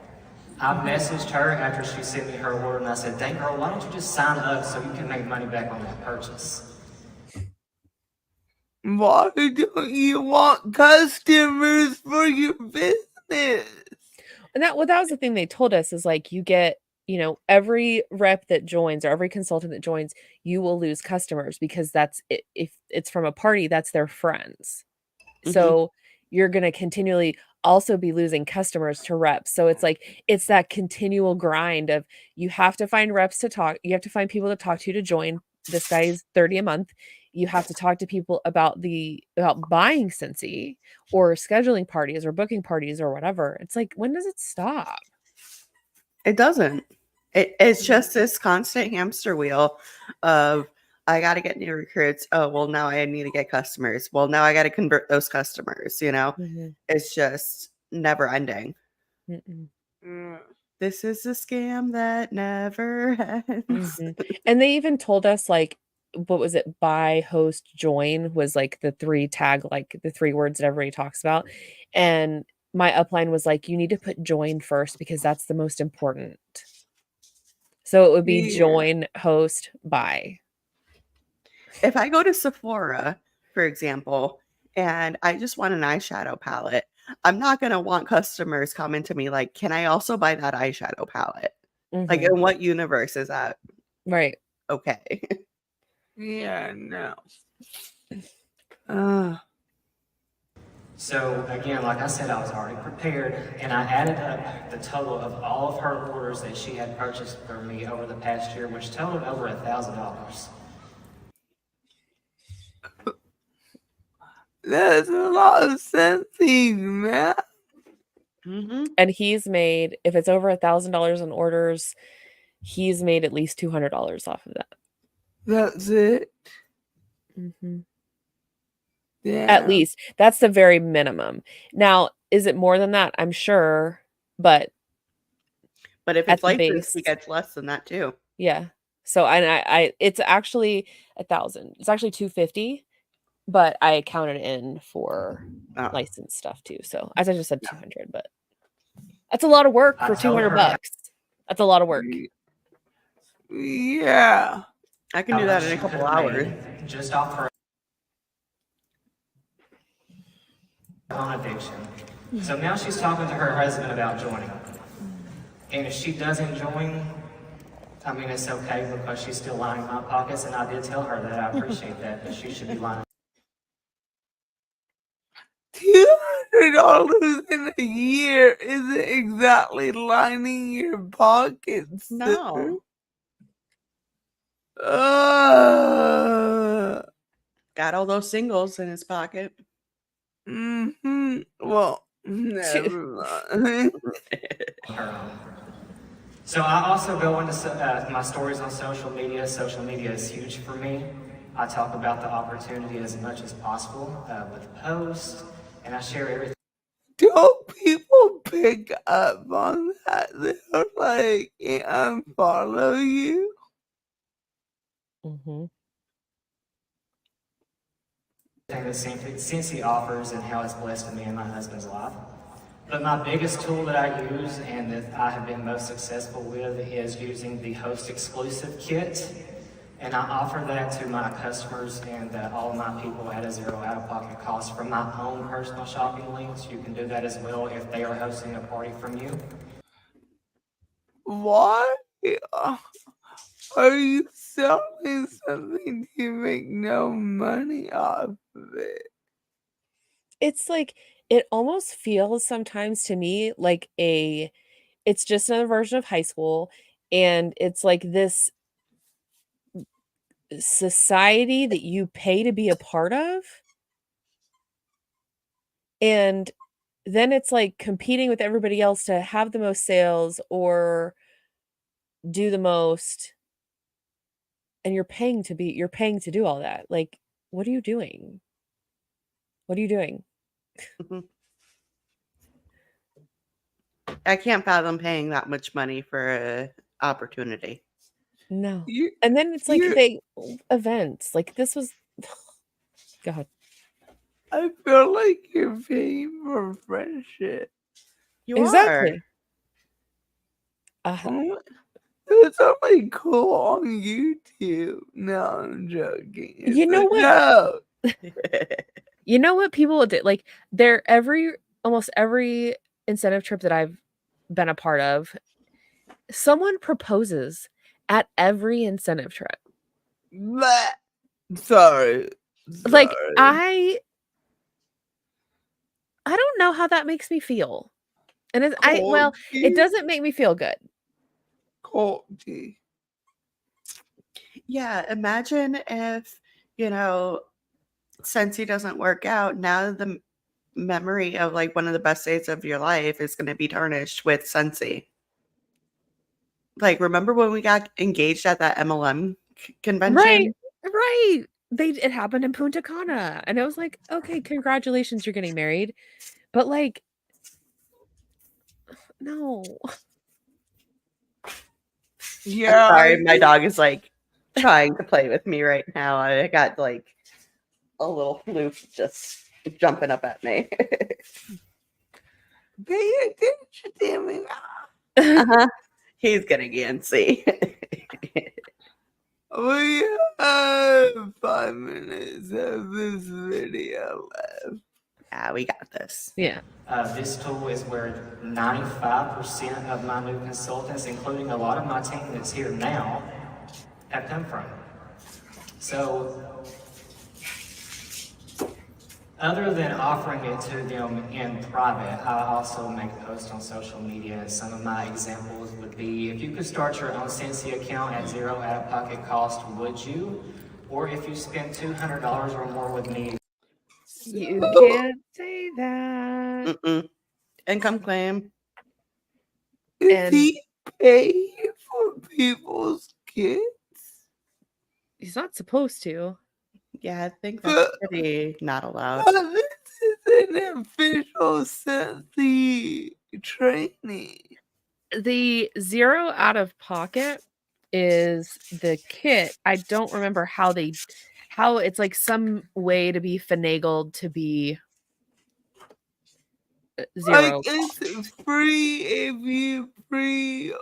I messaged her after she sent me her order, and I said, dang girl, why don't you just sign up so you can make money back on that purchase? Why don't you want customers for your business? And that was the thing they told us is like, you get, every rep that joins or every consultant that joins, you will lose customers because that's it. If it's from a party, that's their friends. So you're going to continually also be losing customers to reps. So it's like, it's that continual grind of you have to find reps to talk. You have to find people to talk to join this guy's $30 a month. You have to talk to people about buying Scentsy or scheduling parties or booking parties or whatever. It's like, when does it stop? It doesn't. It's just this constant hamster wheel of I got to get new recruits. Oh, well, now I need to get customers. Well, now I got to convert those customers, you know? It's just never ending. This is a scam that never ends. And they even told us, like, what was it? Buy, host, join was like the 3 words that everybody talks about. And my upline was like, you need to put join first because that's the most important. So it would be join, host, buy. If I go to Sephora, for example, and I just want an eyeshadow palette, I'm not going to want customers coming to me like, can I also buy that eyeshadow palette? Like, in what universe is that? Right. Okay. Yeah, no. So again, like I said, I was already prepared, and I added up the total of all of her orders that she had purchased from me over the past year, which totaled over $1,000. That's a lot of Scentsy, man. And he's made, if it's over $1,000 in orders, he's made at least $200 off of that. That's it. Yeah. At least. That's the very minimum. Now, is it more than that? I'm sure, but if it's licensed, he gets less than that too. Yeah. So I it's actually 1,000. It's actually 250, but I counted in for licensed stuff too. So as I just said, 200, but that's a lot of work for $200. That's a lot of work. Yeah. I can do that in a couple hours. Just off her own addiction. So now she's talking to her husband about joining. And if she doesn't join, I mean, it's okay because she's still lining my pockets. And I did tell her that I appreciate that, but she should be lining. $200 in a year isn't exactly lining your pockets. No. Got all those singles in his pocket. Well, never mind. So I also go into my stories on social media. Social media is huge for me. I talk about the opportunity as much as possible with posts, and I share everything. Don't people pick up on that? They're like, unfollow you. That Scentsy offers and how it's blessed me and my husband's life. But my biggest tool that I use and that I have been most successful with is using the Host Exclusive Kit. And I offer that to my customers and all of my people at a zero out-of-pocket cost from my own personal shopping links. You can do that as well if they are hosting a party from you. Why are you selling something you make no money off of it? It's like, it almost feels sometimes to me like it's just another version of high school. And it's like this society that you pay to be a part of. And then it's like competing with everybody else to have the most sales or do the most. And you're paying to do all that. Like, what are you doing? What are you doing? I can't fathom paying that much money for an opportunity. No. And then it's like events. Like this was God. I feel like you're paying for friendship. You exactly. It's only cool on YouTube. No, I'm joking. You know what? No. You know what people do? Like almost every incentive trip that I've been a part of, someone proposes at every incentive trip. Sorry. Like I don't know how that makes me feel. And it doesn't make me feel good. Cold tea. Yeah, imagine if, Scentsy doesn't work out, now the memory of like one of the best days of your life is going to be tarnished with Scentsy. Like, remember when we got engaged at that MLM convention? Right. It happened in Punta Cana. And I was like, okay, congratulations, you're getting married. But like, no. Yeah. I'm sorry, my dog is like trying to play with me right now. I got like a little floof just jumping up at me. Pay attention to me. He's getting antsy. We have 5 minutes of this video left. Yeah, we got this. Yeah. This tool is where 95% of my new consultants, including a lot of my team that's here now, have come from. So, other than offering it to them in private, I also make posts on social media. Some of my examples would be, if you could start your own Scentsy account at zero out-of-pocket cost, would you? Or if you spent $200 or more with me. You can't say that. Income claim. Is he paying for people's kids? He's not supposed to. Yeah, I think that's pretty not allowed. This is an official Scentsy training. The zero out of pocket is the kit. I don't remember how it's like some way to be finagled to be zero. Like it's free if you pre-sales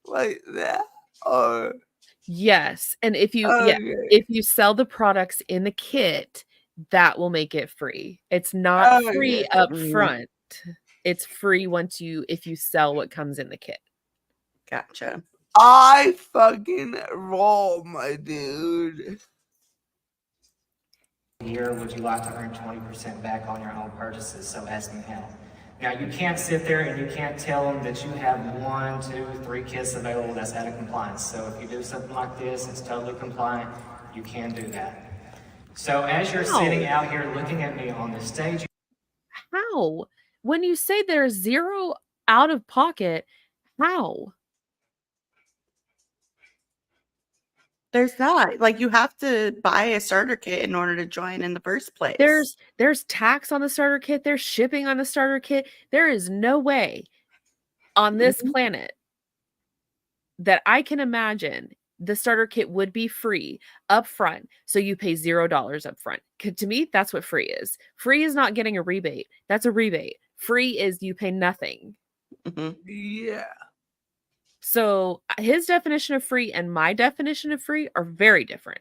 like that, or Yes, and if you if you sell the products in the kit, that will make it free. It's not free up front. It's free if you sell what comes in the kit. Gotcha. I fucking roll, my dude. Here, would you like to earn 20% back on your own purchases? So ask me how. Now, you can't sit there and you can't tell them that you have 1, 2, 3 kits available. That's out of compliance. So if you do something like this, it's totally compliant. You can do that. So as you're sitting out here looking at me on the stage. How? When you say there's zero out of pocket, how? There's not. Like, you have to buy a starter kit in order to join in the first place. There's tax on the starter kit. There's shipping on the starter kit. There is no way on this planet that I can imagine the starter kit would be free up front. So you pay $0 up front. To me, that's what free is. Free is not getting a rebate. That's a rebate. Free is you pay nothing. Yeah. So his definition of free and my definition of free are very different.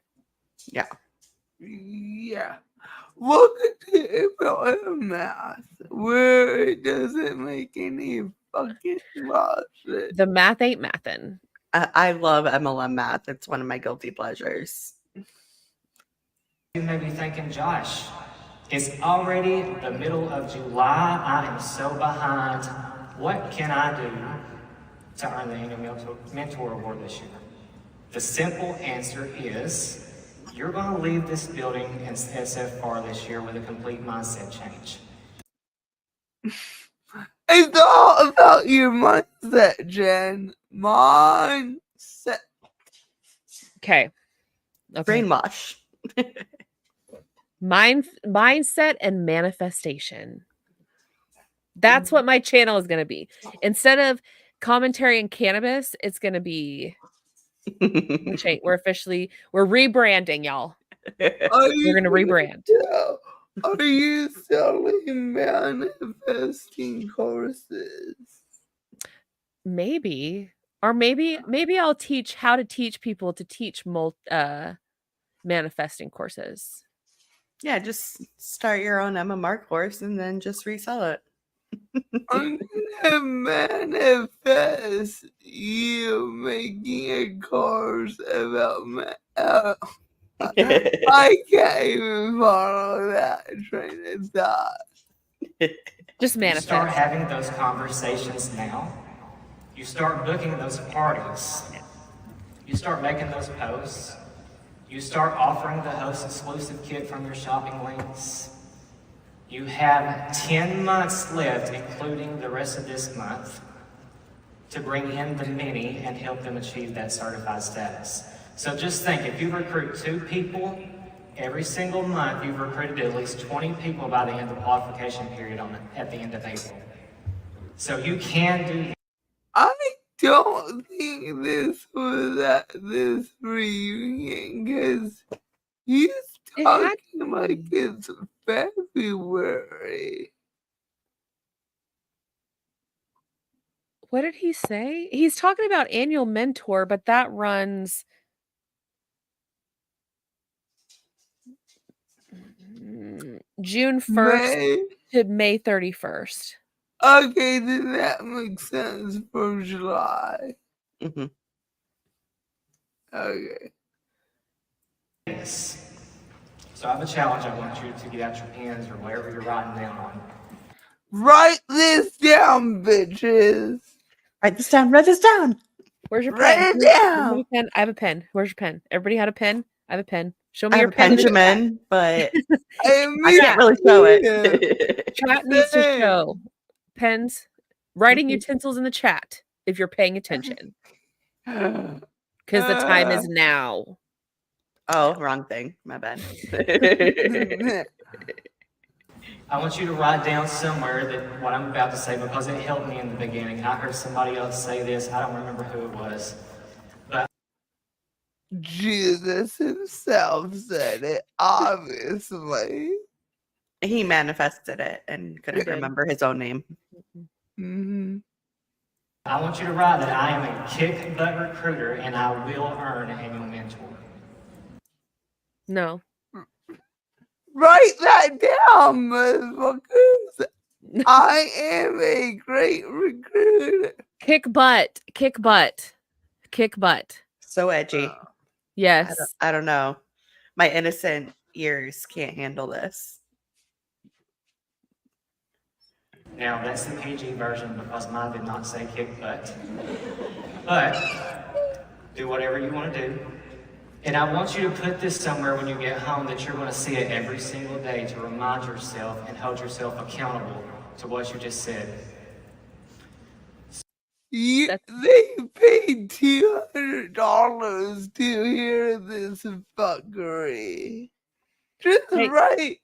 Yeah. Yeah. Welcome to MLM math, where it doesn't make any fucking logic. The math ain't mathin'. I love MLM math. It's one of my guilty pleasures. You may be thinking, Josh, it's already the middle of July. I am so behind. What can I do to earn the annual mentor award this year? The simple answer is you're going to leave this building in SFR this year with a complete mindset change. It's all about your mindset, Jen. Mindset. Okay. Brainwash. Mindset and manifestation. That's what my channel is going to be. Instead of commentary and cannabis, it's going to be we're rebranding, y'all. We're going to rebrand. Are you selling manifesting courses? Maybe. Or maybe I'll teach how to teach people to teach manifesting courses. Yeah, just start your own MMR course and then just resell it. I'm gonna manifest you making a course about I can't even follow that train of thought. Just You manifest. start having those conversations now. You start booking those parties. You start making those posts. You start offering the host exclusive kit from your shopping links. You have 10 months left, including the rest of this month, to bring in the mini and help them achieve that certified status. So just think, if you recruit 2 people every single month, you've recruited at least 20 people by the end of the qualification period at the end of April. So you can do that. I don't think this was at this reunion because he's talking like it's February. What did he say? He's talking about annual mentor, but that runs June 1st May. to May 31st. Okay, then that makes sense for July. Mhm. Okay. Yes. So I have a challenge I want you to get out your pens or whatever you're writing down on. Write this down, bitches. Write this down. Write this down. Where's your Write pen? it Where's down. my pen? I have a pen. Where's your pen? Everybody had a pen? I have a pen. Show I me have your a pen. in the chat. Benjamin, but I I can't really show it. Chat needs to Same. show pens, writing Mhm. utensils in the chat if you're paying attention, Because because the time is now. Oh, wrong thing. My bad. I want you to write down somewhere that what I'm about to say because it helped me in the beginning. I heard somebody else say this. I don't remember who it was. But Jesus himself said it, obviously. He manifested it and couldn't did. remember his own name. Mm-hmm. I want you to write that I am a kick butt recruiter and I will earn an annual mentor. No. Write that down, motherfuckers. I am a great recruiter. Kick butt. Kick butt. Kick butt. So edgy. Yes. I don't know. My innocent ears can't handle this. Now, that's the PG version because mine did not say kick butt. But do whatever you want to do. And I want you to put this somewhere when you get home that you're going to see it every single day to remind yourself and hold yourself accountable to what you just said. They paid $200 to hear this fuckery. Just Hey.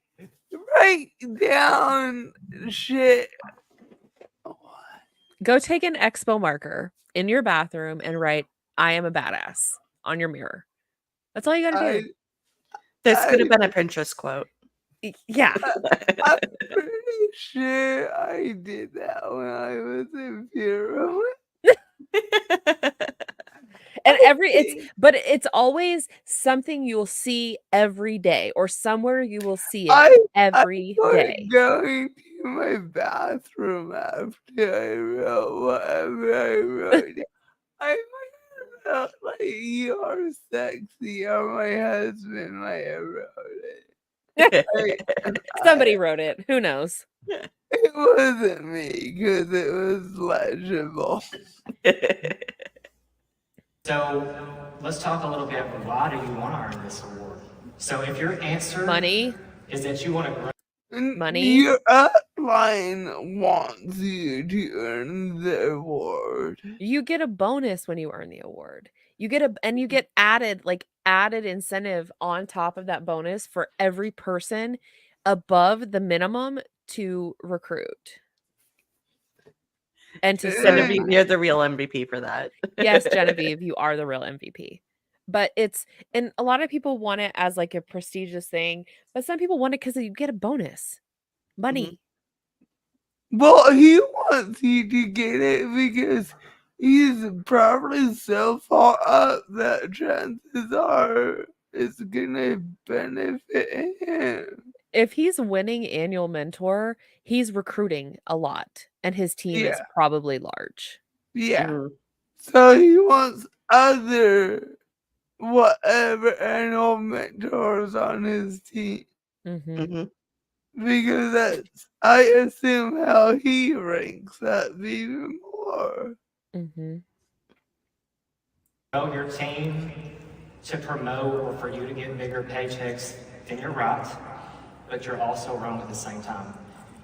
write down shit. Go take an expo marker in your bathroom and write, I am a badass on your mirror. That's all you got to do. This could have been a Pinterest quote. Yeah. I'm pretty sure I did that when I was in Bureau. And it's always something you'll see every day or somewhere you will see it every day. Going to my bathroom after I wrote whatever I wrote. I felt like you're sexy or my husband might have wrote it. Somebody wrote it. Who knows? It wasn't me because it was legible. So let's talk a little bit. Why do you want to earn this award? So if your answer Money is that you want to grow money. Your upline wants you to earn the award. You get a bonus when you earn the award. You get added incentive on top of that bonus for every person above the minimum to recruit. And to Genevieve, you're the real MVP for that. Yes, Genevieve, you are the real MVP. But and a lot of people want it as like a prestigious thing, but some people want it because you get a bonus. Money. Well, he wants you to get it because he's probably so far up that chances are it's gonna benefit him. If he's winning annual mentor, he's recruiting a lot and his team is probably large. Yeah. Mhm. So he wants other whatever annual mentors on his team. Mm-hmm. Mhm. Because that's, I assume, how he ranks up even more. Mm-hmm. grow your team to promote or for you to get bigger paychecks, then you're right, but you're also wrong at the same time.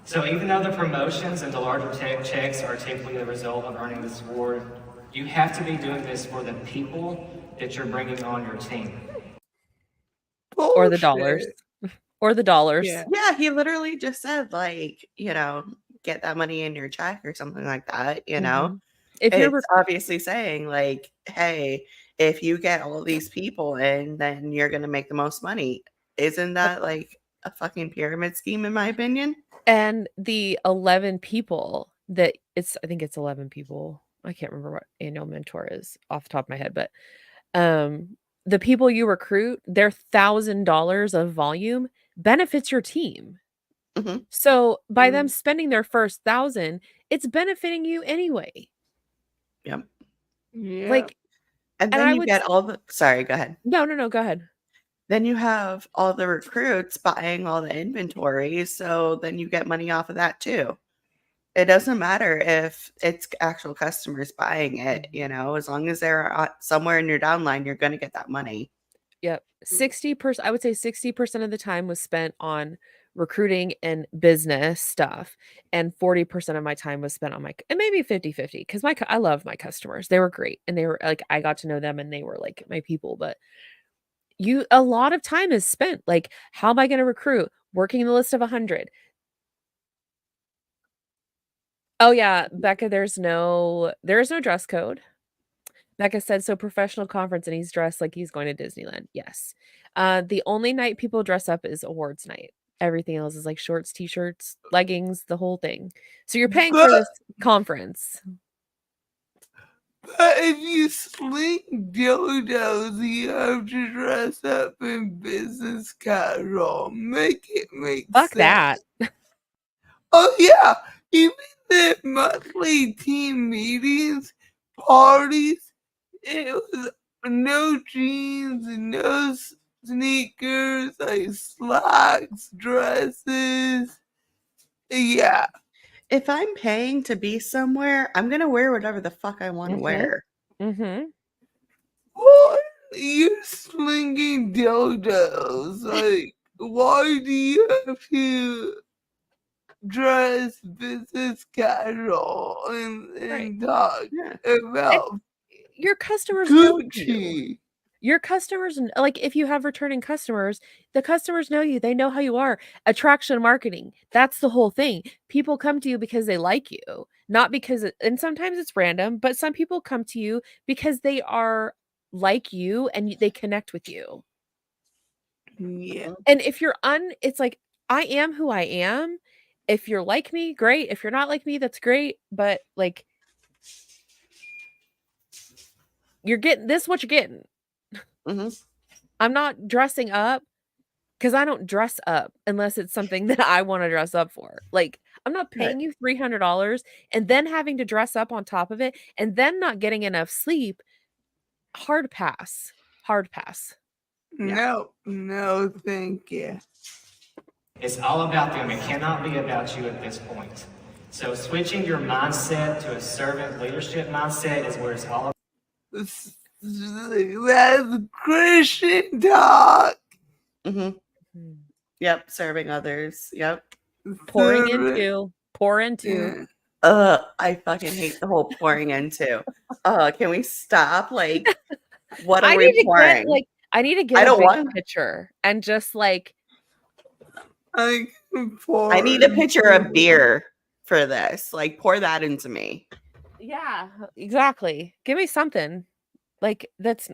So even though the promotions and the larger checks are typically the result of earning this award, you have to be doing this for the people that you're bringing on your team. Or the dollars. Or the dollars. Yeah, he literally just said, like, you know, get that money in your check or something like that, you know? If you're It's obviously saying, like, hey, if you get all these people in, then you're going to make the most money. Isn't that like a fucking pyramid scheme, in my opinion? And the 11 people that I think it's 11 people. I can't remember what annual mentor is off the top of my head, but the people you recruit, their $1,000 of volume benefits your team. Mhm. So by them spending their first 1,000, it's benefiting you anyway. Yep. Yeah. Like, And and then I you would get all the, sorry, go ahead. no, go ahead. Then you have all the recruits buying all the inventory. So then you get money off of that too. It doesn't matter if it's actual customers buying it, you know, as long as they're somewhere in your downline, you're going to get that money. Yep. 60%, I would say 60% of the time was spent on recruiting and business stuff. And 40% of my time was spent on and maybe 50-50, because I love my customers. They were great. And they were like, I got to know them and they were like my people. But a lot of time is spent like, how am I going to recruit? Working the list of 100. Oh yeah, Becca, there's no dress code. Becca said, so professional conference and he's dressed like he's going to Disneyland. Yes. The only night people dress up is awards night. Everything else is like shorts, t-shirts, leggings, the whole thing. So you're paying for this conference. But if you sling dildos, you have to dress up in business casual. Make it make Fuck sense. that. Oh yeah, even the monthly team meetings, parties, it was no jeans, no sneakers, like slacks, dresses. Yeah. If I'm paying to be somewhere, I'm going to wear whatever the fuck I want to wear. Mm-hmm. What? You're slinging dildos. Like, why do you have to dress business casual and talk about Your customers know you. Gucci? Your customers, like if you have returning customers, the customers know you. They know how you are. Attraction marketing. That's the whole thing. People come to you because they like you, not because, and sometimes it's random, but some people come to you because they are like you and they connect with you. Yeah. And if you're it's like, I am who I am. If you're like me, great. If you're not like me, that's great. But like, you're getting this, what you're getting. Mm-hmm. I'm not dressing up because I don't dress up unless it's something that I want to dress up for. Like, I'm not paying you $300 and then having to dress up on top of it and then not getting enough sleep. Hard pass. Hard pass. No, thank you. It's all about them. It cannot be about you at this point. So switching your mindset to a servant leadership mindset is where it's all about. That's Christian talk. Mm-hmm. Yep. Serving others. Yep. Pour into. Yeah. I fucking hate the whole pouring into. Can we stop? Like, what are I we need to pouring? get, I need to get a big picture and just like. I need a picture of beer for this. Like, pour that into me. Yeah, exactly. Give me something like that's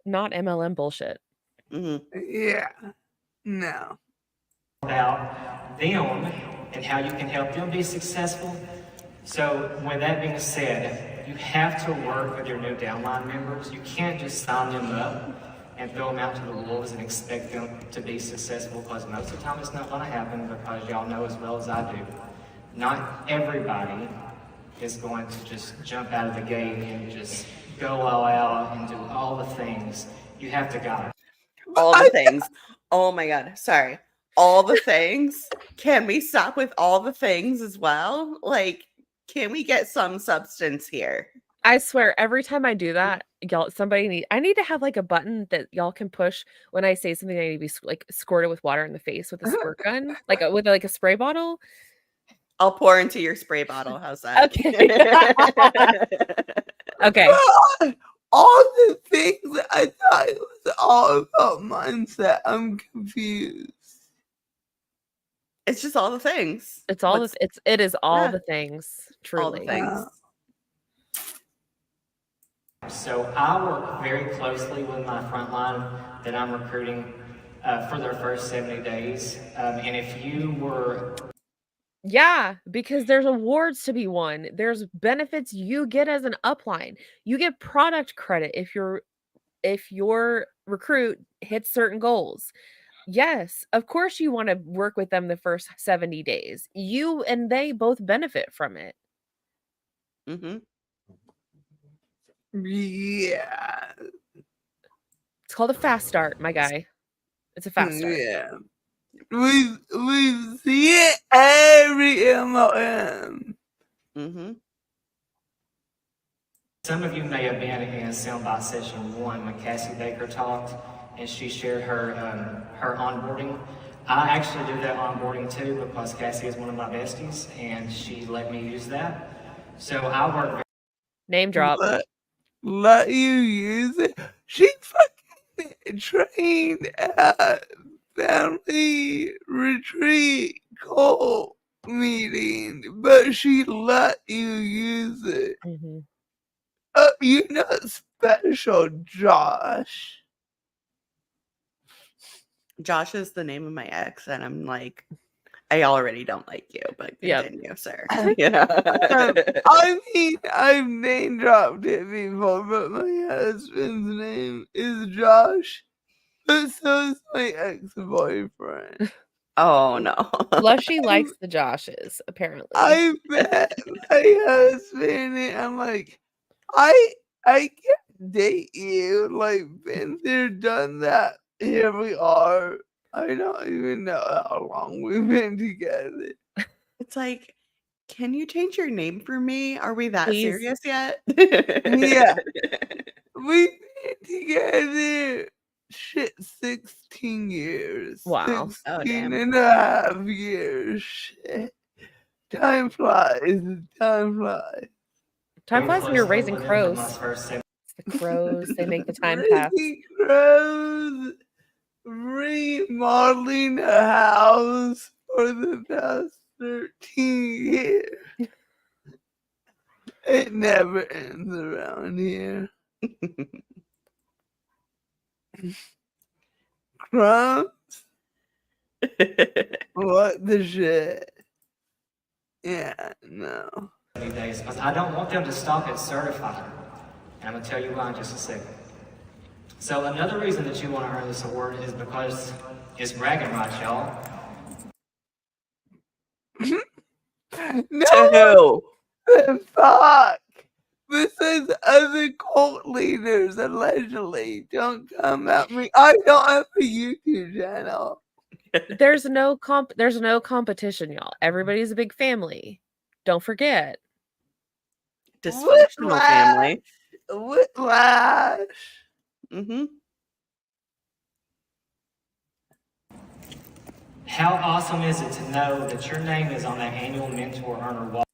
not MLM bullshit. Mm-hmm. Yeah. No. About them and how you can help them be successful. So with that being said, you have to work with your new downline members. You can't just sign them up and throw them out to the wolves and expect them to be successful, because most of the time it's not going to happen, because y'all know as well as I do, not everybody is going to just jump out of the gate and just go all out and do all the things. You have to guide. All the things. Oh my God. Sorry. All the things. Can we stop with all the things as well? Like, can we get some substance here? I swear, every time I do that, y'all, I need to have like a button that y'all can push when I say something. I need to be like squirted with water in the face with a squirt gun, like with like a spray bottle. I'll pour into your spray bottle. How's that? Okay. Okay. God, all the things I thought it was all about mindset. I'm confused. It's just all the things. It's all What's- it is all yeah. the things. all the Truly. things. So I work very closely with my frontline that I'm recruiting for their first 70 days. And if you were Yeah, because there's awards to be won. There's benefits you get as an upline. You get product credit if your recruit hits certain goals. Yes, of course you want to work with them the first 70 days. You and they both benefit from it. Mm-hmm. Yeah. It's called a fast start, my guy. It's a fast start. Yeah. We see it every MLM. Mm-hmm. some of you may have been in Soundbite Session 1 when Cassie Baker talked and she shared her her onboarding. I actually do that onboarding too because Cassie is one of my besties and she let me use that. So I work Name drop. Let you use it. She fucking trained at family retreat cult meeting, but she let you use it. Mhm. You're not special, Josh. Josh is the name of my ex, and I'm like, I already don't like you, but Yep. continue, sir. Yeah. I mean, I've name dropped it before, but my husband's name is Josh, but so is my ex-boyfriend. Oh no. Lushie likes the Joshes, apparently. I met my husband, and I'm like, I can't date you. Like, been there, done that. Here we are. I don't even know how long we've been together. It's like, can you change your name for me? Are we that Please. serious yet? Yeah. We've been together 16 years. Wow. Oh, 16 damn. and a half years. Shit. Time flies. Time flies. Time flies when you're raising my crows. first 7 It's the crows, they make the time pass. Raising crows, remodeling a house for the past 13 years. It never ends around here. Crumbs? What the shit? Yeah, no. days because I don't want them to stop at certified. And I'm going to tell you why in just a second. So another reason that you want to earn this award is because it's bragging rights, y'all. No! The fuck! Besides other cult leaders, allegedly. Don't come at me. I don't have a YouTube channel. There's no competition, y'all. Everybody's a big family. Don't forget. Dysfunctional family. Whiplash. Mm-hmm. How awesome is it to know that your name is on that annual Mentor Earner wall?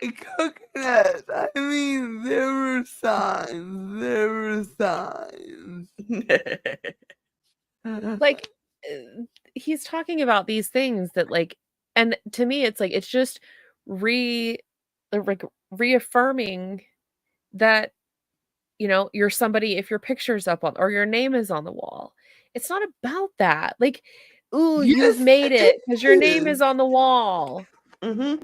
Coconut. I mean, there were signs. There were signs. Like he's talking about these things that like, and to me it's like it's just reaffirming that, you know, you're somebody if your picture's up on or your name is on the wall. It's not about that. Like, ooh, Yes, you've made it because your name is. is on the wall. Mm-hmm.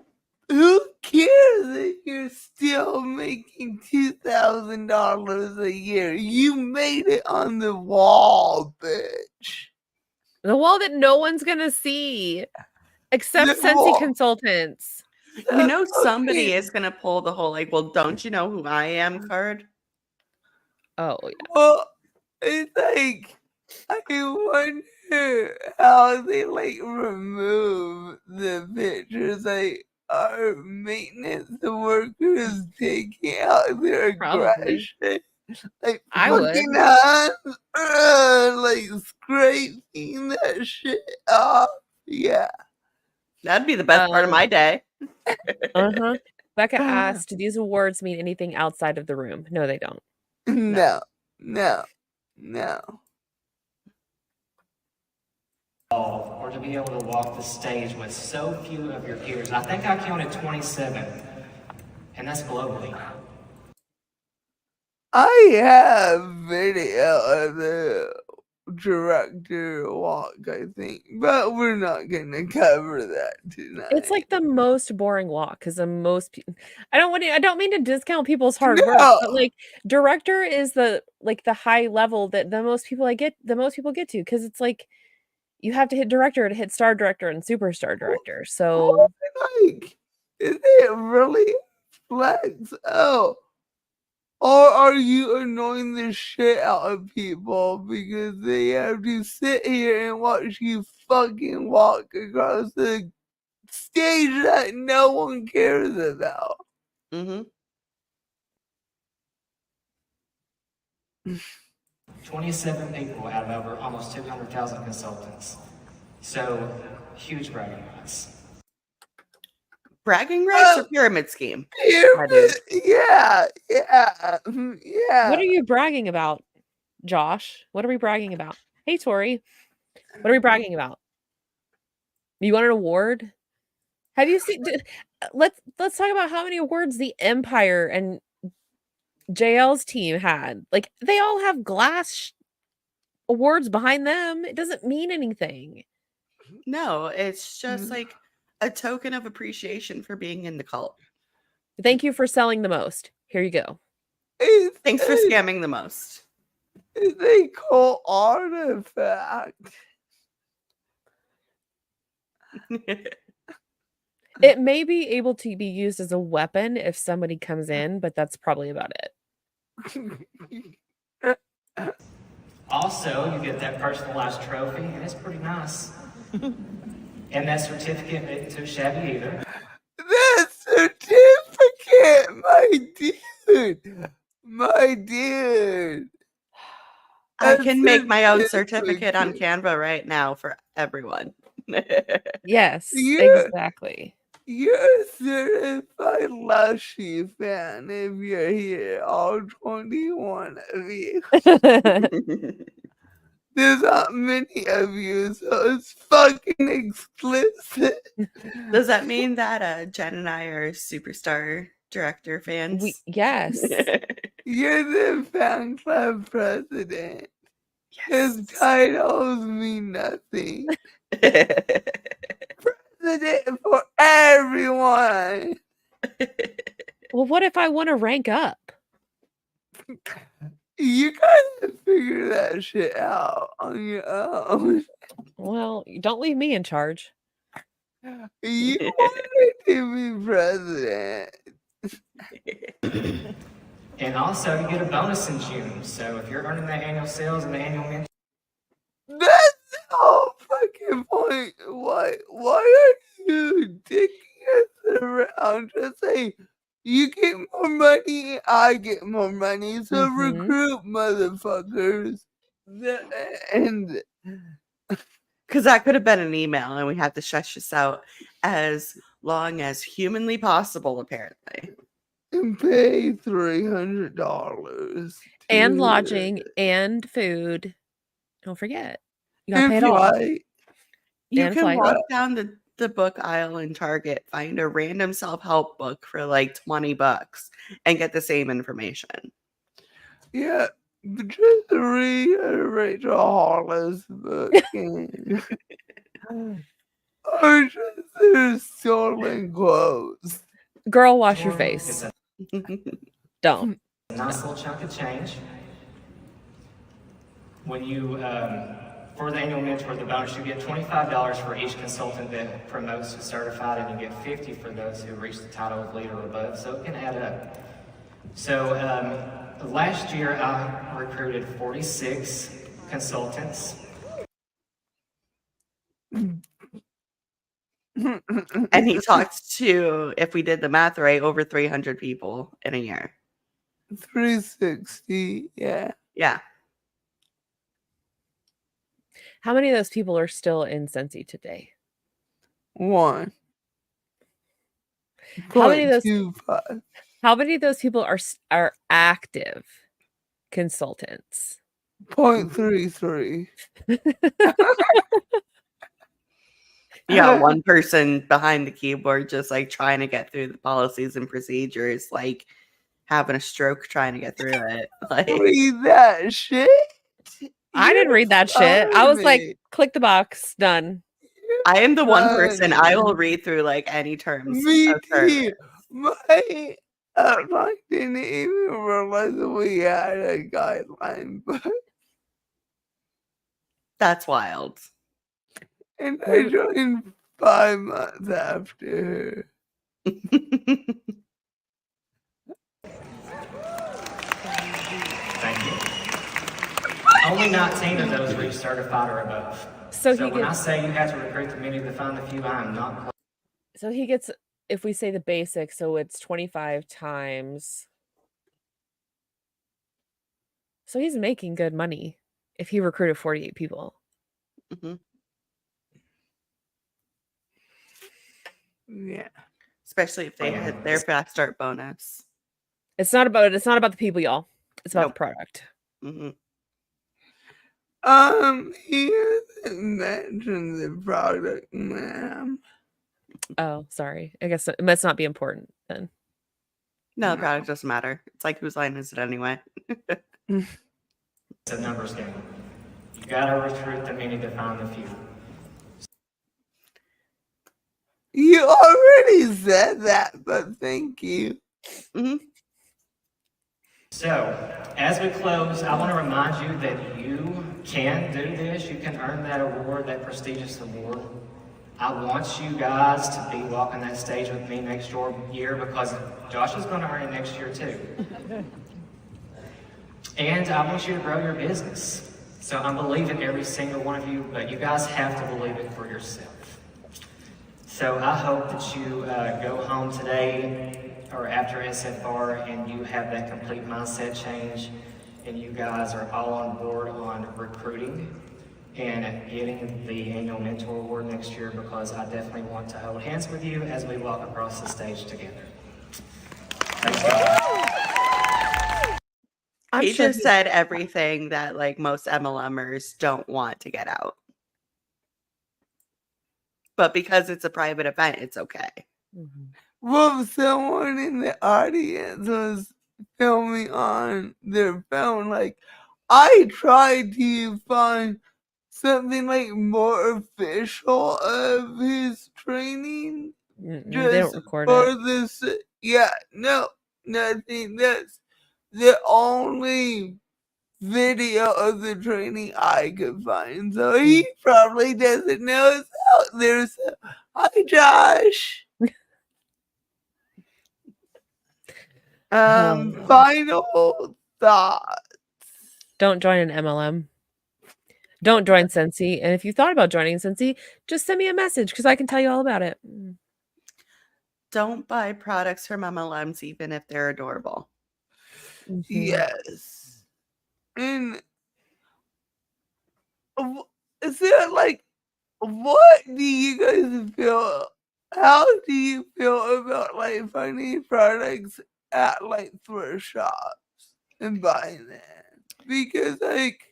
Who cares if you're still making $2,000 a year? You made it on the wall, bitch. The wall that no one's gonna see except The Scentsy wall. consultants. You know somebody Okay. is gonna pull the whole like, well, don't you know who I am card? Oh yeah. Well, it's like, I wonder how they like remove the pictures. Like, our maintenance workers taking out their Probably. aggression? Like I would. fucking hands, like scraping that shit off. Yeah. That'd be the best part of my day. Uh-huh. Becca asked, do these awards mean anything outside of the room? No, they don't. No. Or to be able to walk the stage with so few of your peers. I think I counted 27, and that's globally. I have video of the director walk, I think, but we're not gonna cover that tonight. It's like the most boring walk because the most people. I don't mean to discount people's hard work, but like director is the high level that the most people get to, because it's like you have to hit director to hit star director and superstar director. So like, is it really flex? Oh. Or are you annoying the shit out of people because they have to sit here and watch you fucking walk across the stage that no one cares about? 27 people out of over almost 200,000 consultants. So, huge bragging rights. Bragging rights or pyramid scheme? Yeah. what are you bragging about, Josh? What are we bragging about? Hey, Tori. What are we bragging about? You want an award? Have you seen? Let's talk about how many awards the Empire and JL's team had. Like, they all have glass awards behind them. It doesn't mean anything. No, it's just like a token of appreciation for being in the cult. Thank you for selling the most. Here you go. Thanks for scamming the most. It's a cult artifact. It may be able to be used as a weapon if somebody comes in, but that's probably about it. Also, you get that personalized trophy, and it's pretty nice. And that certificate isn't too shabby either. That certificate, my dude. I can make my own certificate on Canva right now for everyone. Yes, exactly. You're a certified Lushie fan if you're here, all 21 of you. There's not many of you, so it's fucking explicit. Does that mean that Jen and I are superstar director fans? Yes. You're the fan club president. Yes. His titles mean nothing. President for everyone. Well, what if I want to rank up? You gotta figure that shit out on your own. Well, don't leave me in charge. You wanted to be president. And also, you get a bonus in June. So if you're earning that annual sales and the annual mention. That's the whole fucking point. Why are you dicking us around? Just say, you get more money, I get more money. So recruit, motherfuckers. And because that could have been an email, and we had to shush this out as long as humanly possible, apparently. And pay $300 and lodging and food. Don't forget, you gotta pay it all. You can walk down the book aisle in Target, find a random self-help book for like $20 and get the same information. Yeah, just read Rachel Hollis' book. Or just their stolen quotes. Girl, wash your face. Don't. Nice little chunk of change. When you, for the annual mentor, the bonus, you get $25 for each consultant that promotes to certified, and you get $50 for those who reach the title of leader or above, so it can add up. So last year, I recruited 46 consultants. And he talked to, if we did the math right, over 300 people in a year. 360, yeah. Yeah. How many of those people are still in Scentsy today? 1. How many of those 0.25. How many of those people are active consultants? 0.33. Yeah, one person behind the keyboard just like trying to get through the policies and procedures, like having a stroke trying to get through it. Like, Read that shit. I didn't read that shit. I was like, click the box, done. I am the one person I will read through like any terms. Me of service. too. My I didn't even realize we had a guideline, but That's wild. and I joined 5 months after her. Thank you. Only 19 of those reach certified or above. So when I say you have to recruit the many to find the few, I am not. So he gets, if we say the basic, so it's 25 times. So he's making good money if he recruited 48 people. Mm-hmm. Yeah. Especially if they hit their fast start bonus. It's not about the people, y'all. It's about Nope. the product. Mm-hmm. He hasn't mentioned the product, ma'am. Oh, sorry. I guess it must not be important then. No, the product doesn't matter. It's like, whose line is it anyway? It's a numbers game. You gotta recruit the many to find the few. You already said that, but thank you. Mm-hmm. So, as we close, I want to remind you that you can do this. You can earn that award, that prestigious award. I want you guys to be walking that stage with me next year because Josh is going to earn it next year too. And I want you to grow your business. So I'm believing every single one of you, but you guys have to believe it for yourself. So I hope that you go home today or after SFR and you have that complete mindset change and you guys are all on board on recruiting and getting the annual mentor award next year, because I definitely want to hold hands with you as we walk across the stage together. Thanks, guys. He just said everything that like most MLMers don't want to get out. But because it's a private event, it's okay. Mm-hmm. Well, someone in the audience was filming on their phone. Like, I tried to find something like more official of his training. They don't record it. This, yeah, no, nothing. That's the only video of the training I could find. So he probably doesn't know it's out there. So, hi, Josh. Final thoughts. Don't join an MLM. Don't join Scentsy. And if you thought about joining Scentsy, just send me a message because I can tell you all about it. Don't buy products from MLMs even if they're adorable. Mm-hmm. Yes. And is there like, what do you guys feel? How do you feel about like finding products at like thrift shops and buying them? Because like,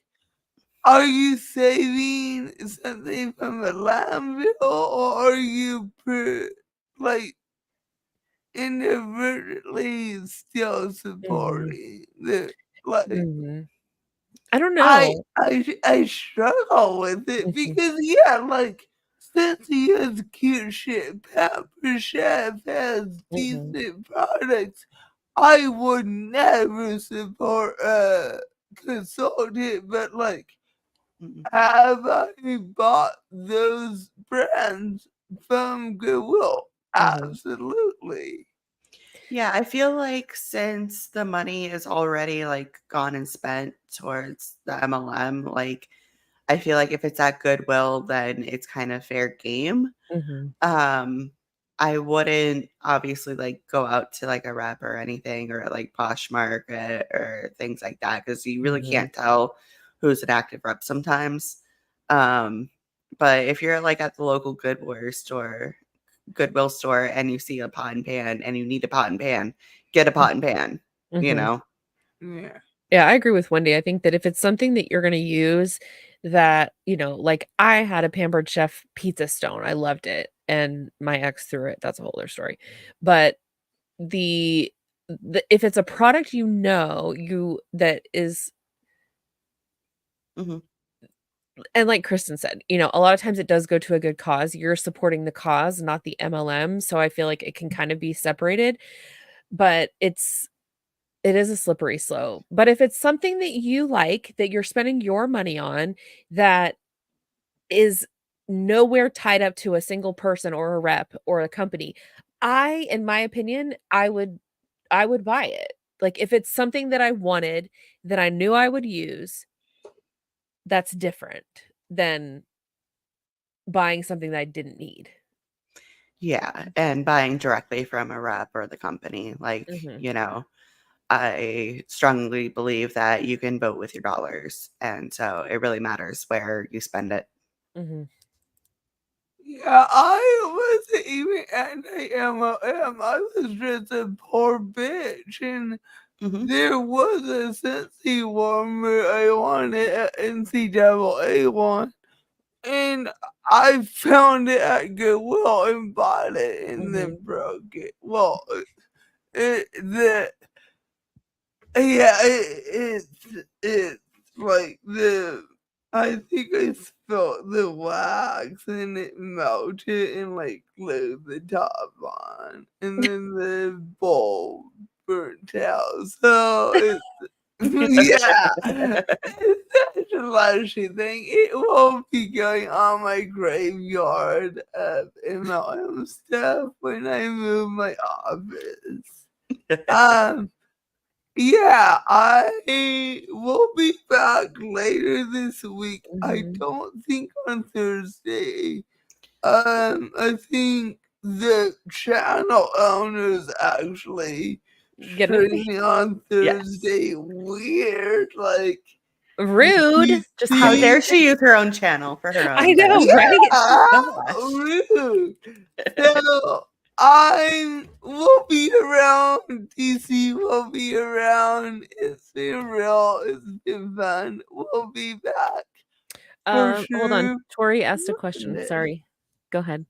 are you saving something from a landfill or are you like inadvertently still supporting the like? I don't know. I struggle with it because yeah, like Scentsy has cute shit, Pepper Chef has decent products. I would never support a consultant, but like, have I bought those brands from Goodwill? Absolutely. Yeah, I feel like since the money is already like gone and spent towards the MLM, like I feel like if it's at Goodwill, then it's kind of fair game. I wouldn't obviously like go out to like a rep or anything or like Poshmark or things like that because you really can't tell who's an active rep sometimes. But if you're like at the local Goodwill store and you see a pot and pan and you need a pot and pan, get a pot and pan, you know? Yeah. Yeah, I agree with Wendy. I think that if it's something that you're going to use that, you know, like I had a Pampered Chef pizza stone. I loved it. And my ex threw it. That's a whole other story. But the if it's a product that is Mhm. and like Kristen said, you know, a lot of times it does go to a good cause. You're supporting the cause, not the MLM. So I feel like it can kind of be separated, but it is a slippery slope. But if it's something that you like, that you're spending your money on, that is nowhere tied up to a single person or a rep or a company, in my opinion, I would buy it. Like if it's something that I wanted, that I knew I would use, that's different than buying something that I didn't need. Yeah, and buying directly from a rep or the company, like, Mhm. you know, I strongly believe that you can vote with your dollars, and so it really matters where you spend it. Mhm. Yeah, I wasn't even anti-MLM. I was just a poor bitch, and Mhm. there was a Scentsy warmer I wanted at NCAA one, and I found it at Goodwill and bought it, and then broke it. Well, it's like I think I spilled the wax and it melted and like glued the top on, and then the bowl burnt out. So it's yeah, it's such a Lushie thing. It won't be going on my graveyard of MLM stuff when I move my office. Yeah, I will be back later this week. I Mhm. don't think on Thursday. I think the channel owners actually Gonna be streaming on Yes. Thursday. Weird, like rude. Just How DC. dare she use her own channel for her I own know, benefit? right? Yeah, Gosh. rude. So I will be around. DC will be around. It's been real. It's been fun. We'll be back for Hold on. sure. Tori asked a question. Monday. Sorry. Go ahead.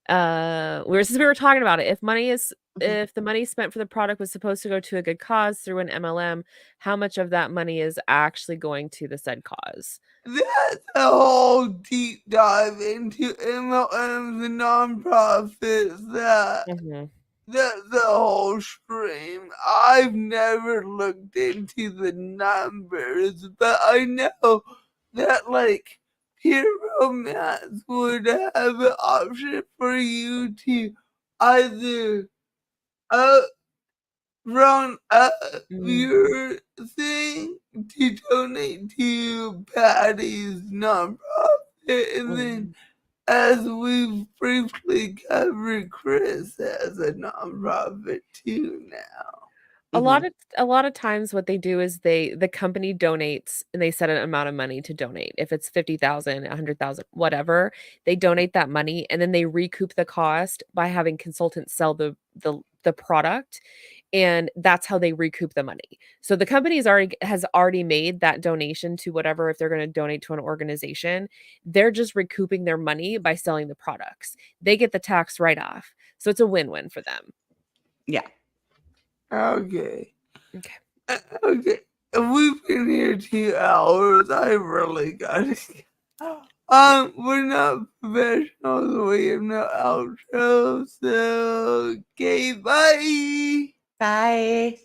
Since we were talking about it, Mhm. if the money spent for the product was supposed to go to a good cause through an MLM, how much of that money is actually going to the said cause? That's a whole deep dive into MLMs and nonprofits. Mhm. That's the whole stream. I've never looked into the numbers, but I know that like peer romance would have an option for you to either run up Mm, your thing to donate to Patty's nonprofit, and then mhm. as we've briefly covered, Chris has a nonprofit too now. Mhm. A lot of times what they do is the company donates and they set an amount of money to donate. If it's 50,000, 100,000, whatever, they donate that money and then they recoup the cost by having consultants sell the product, and that's how they recoup the money. So the company has already made that donation to whatever. If they're going to donate to an organization, they're just recouping their money by selling the products. They get the tax write-off. So it's a win-win for them. Yeah. Okay. Okay. Okay. We've been here 2 hours. I really gotta. We're not professionals. We have no outro. So, okay, bye. Bye.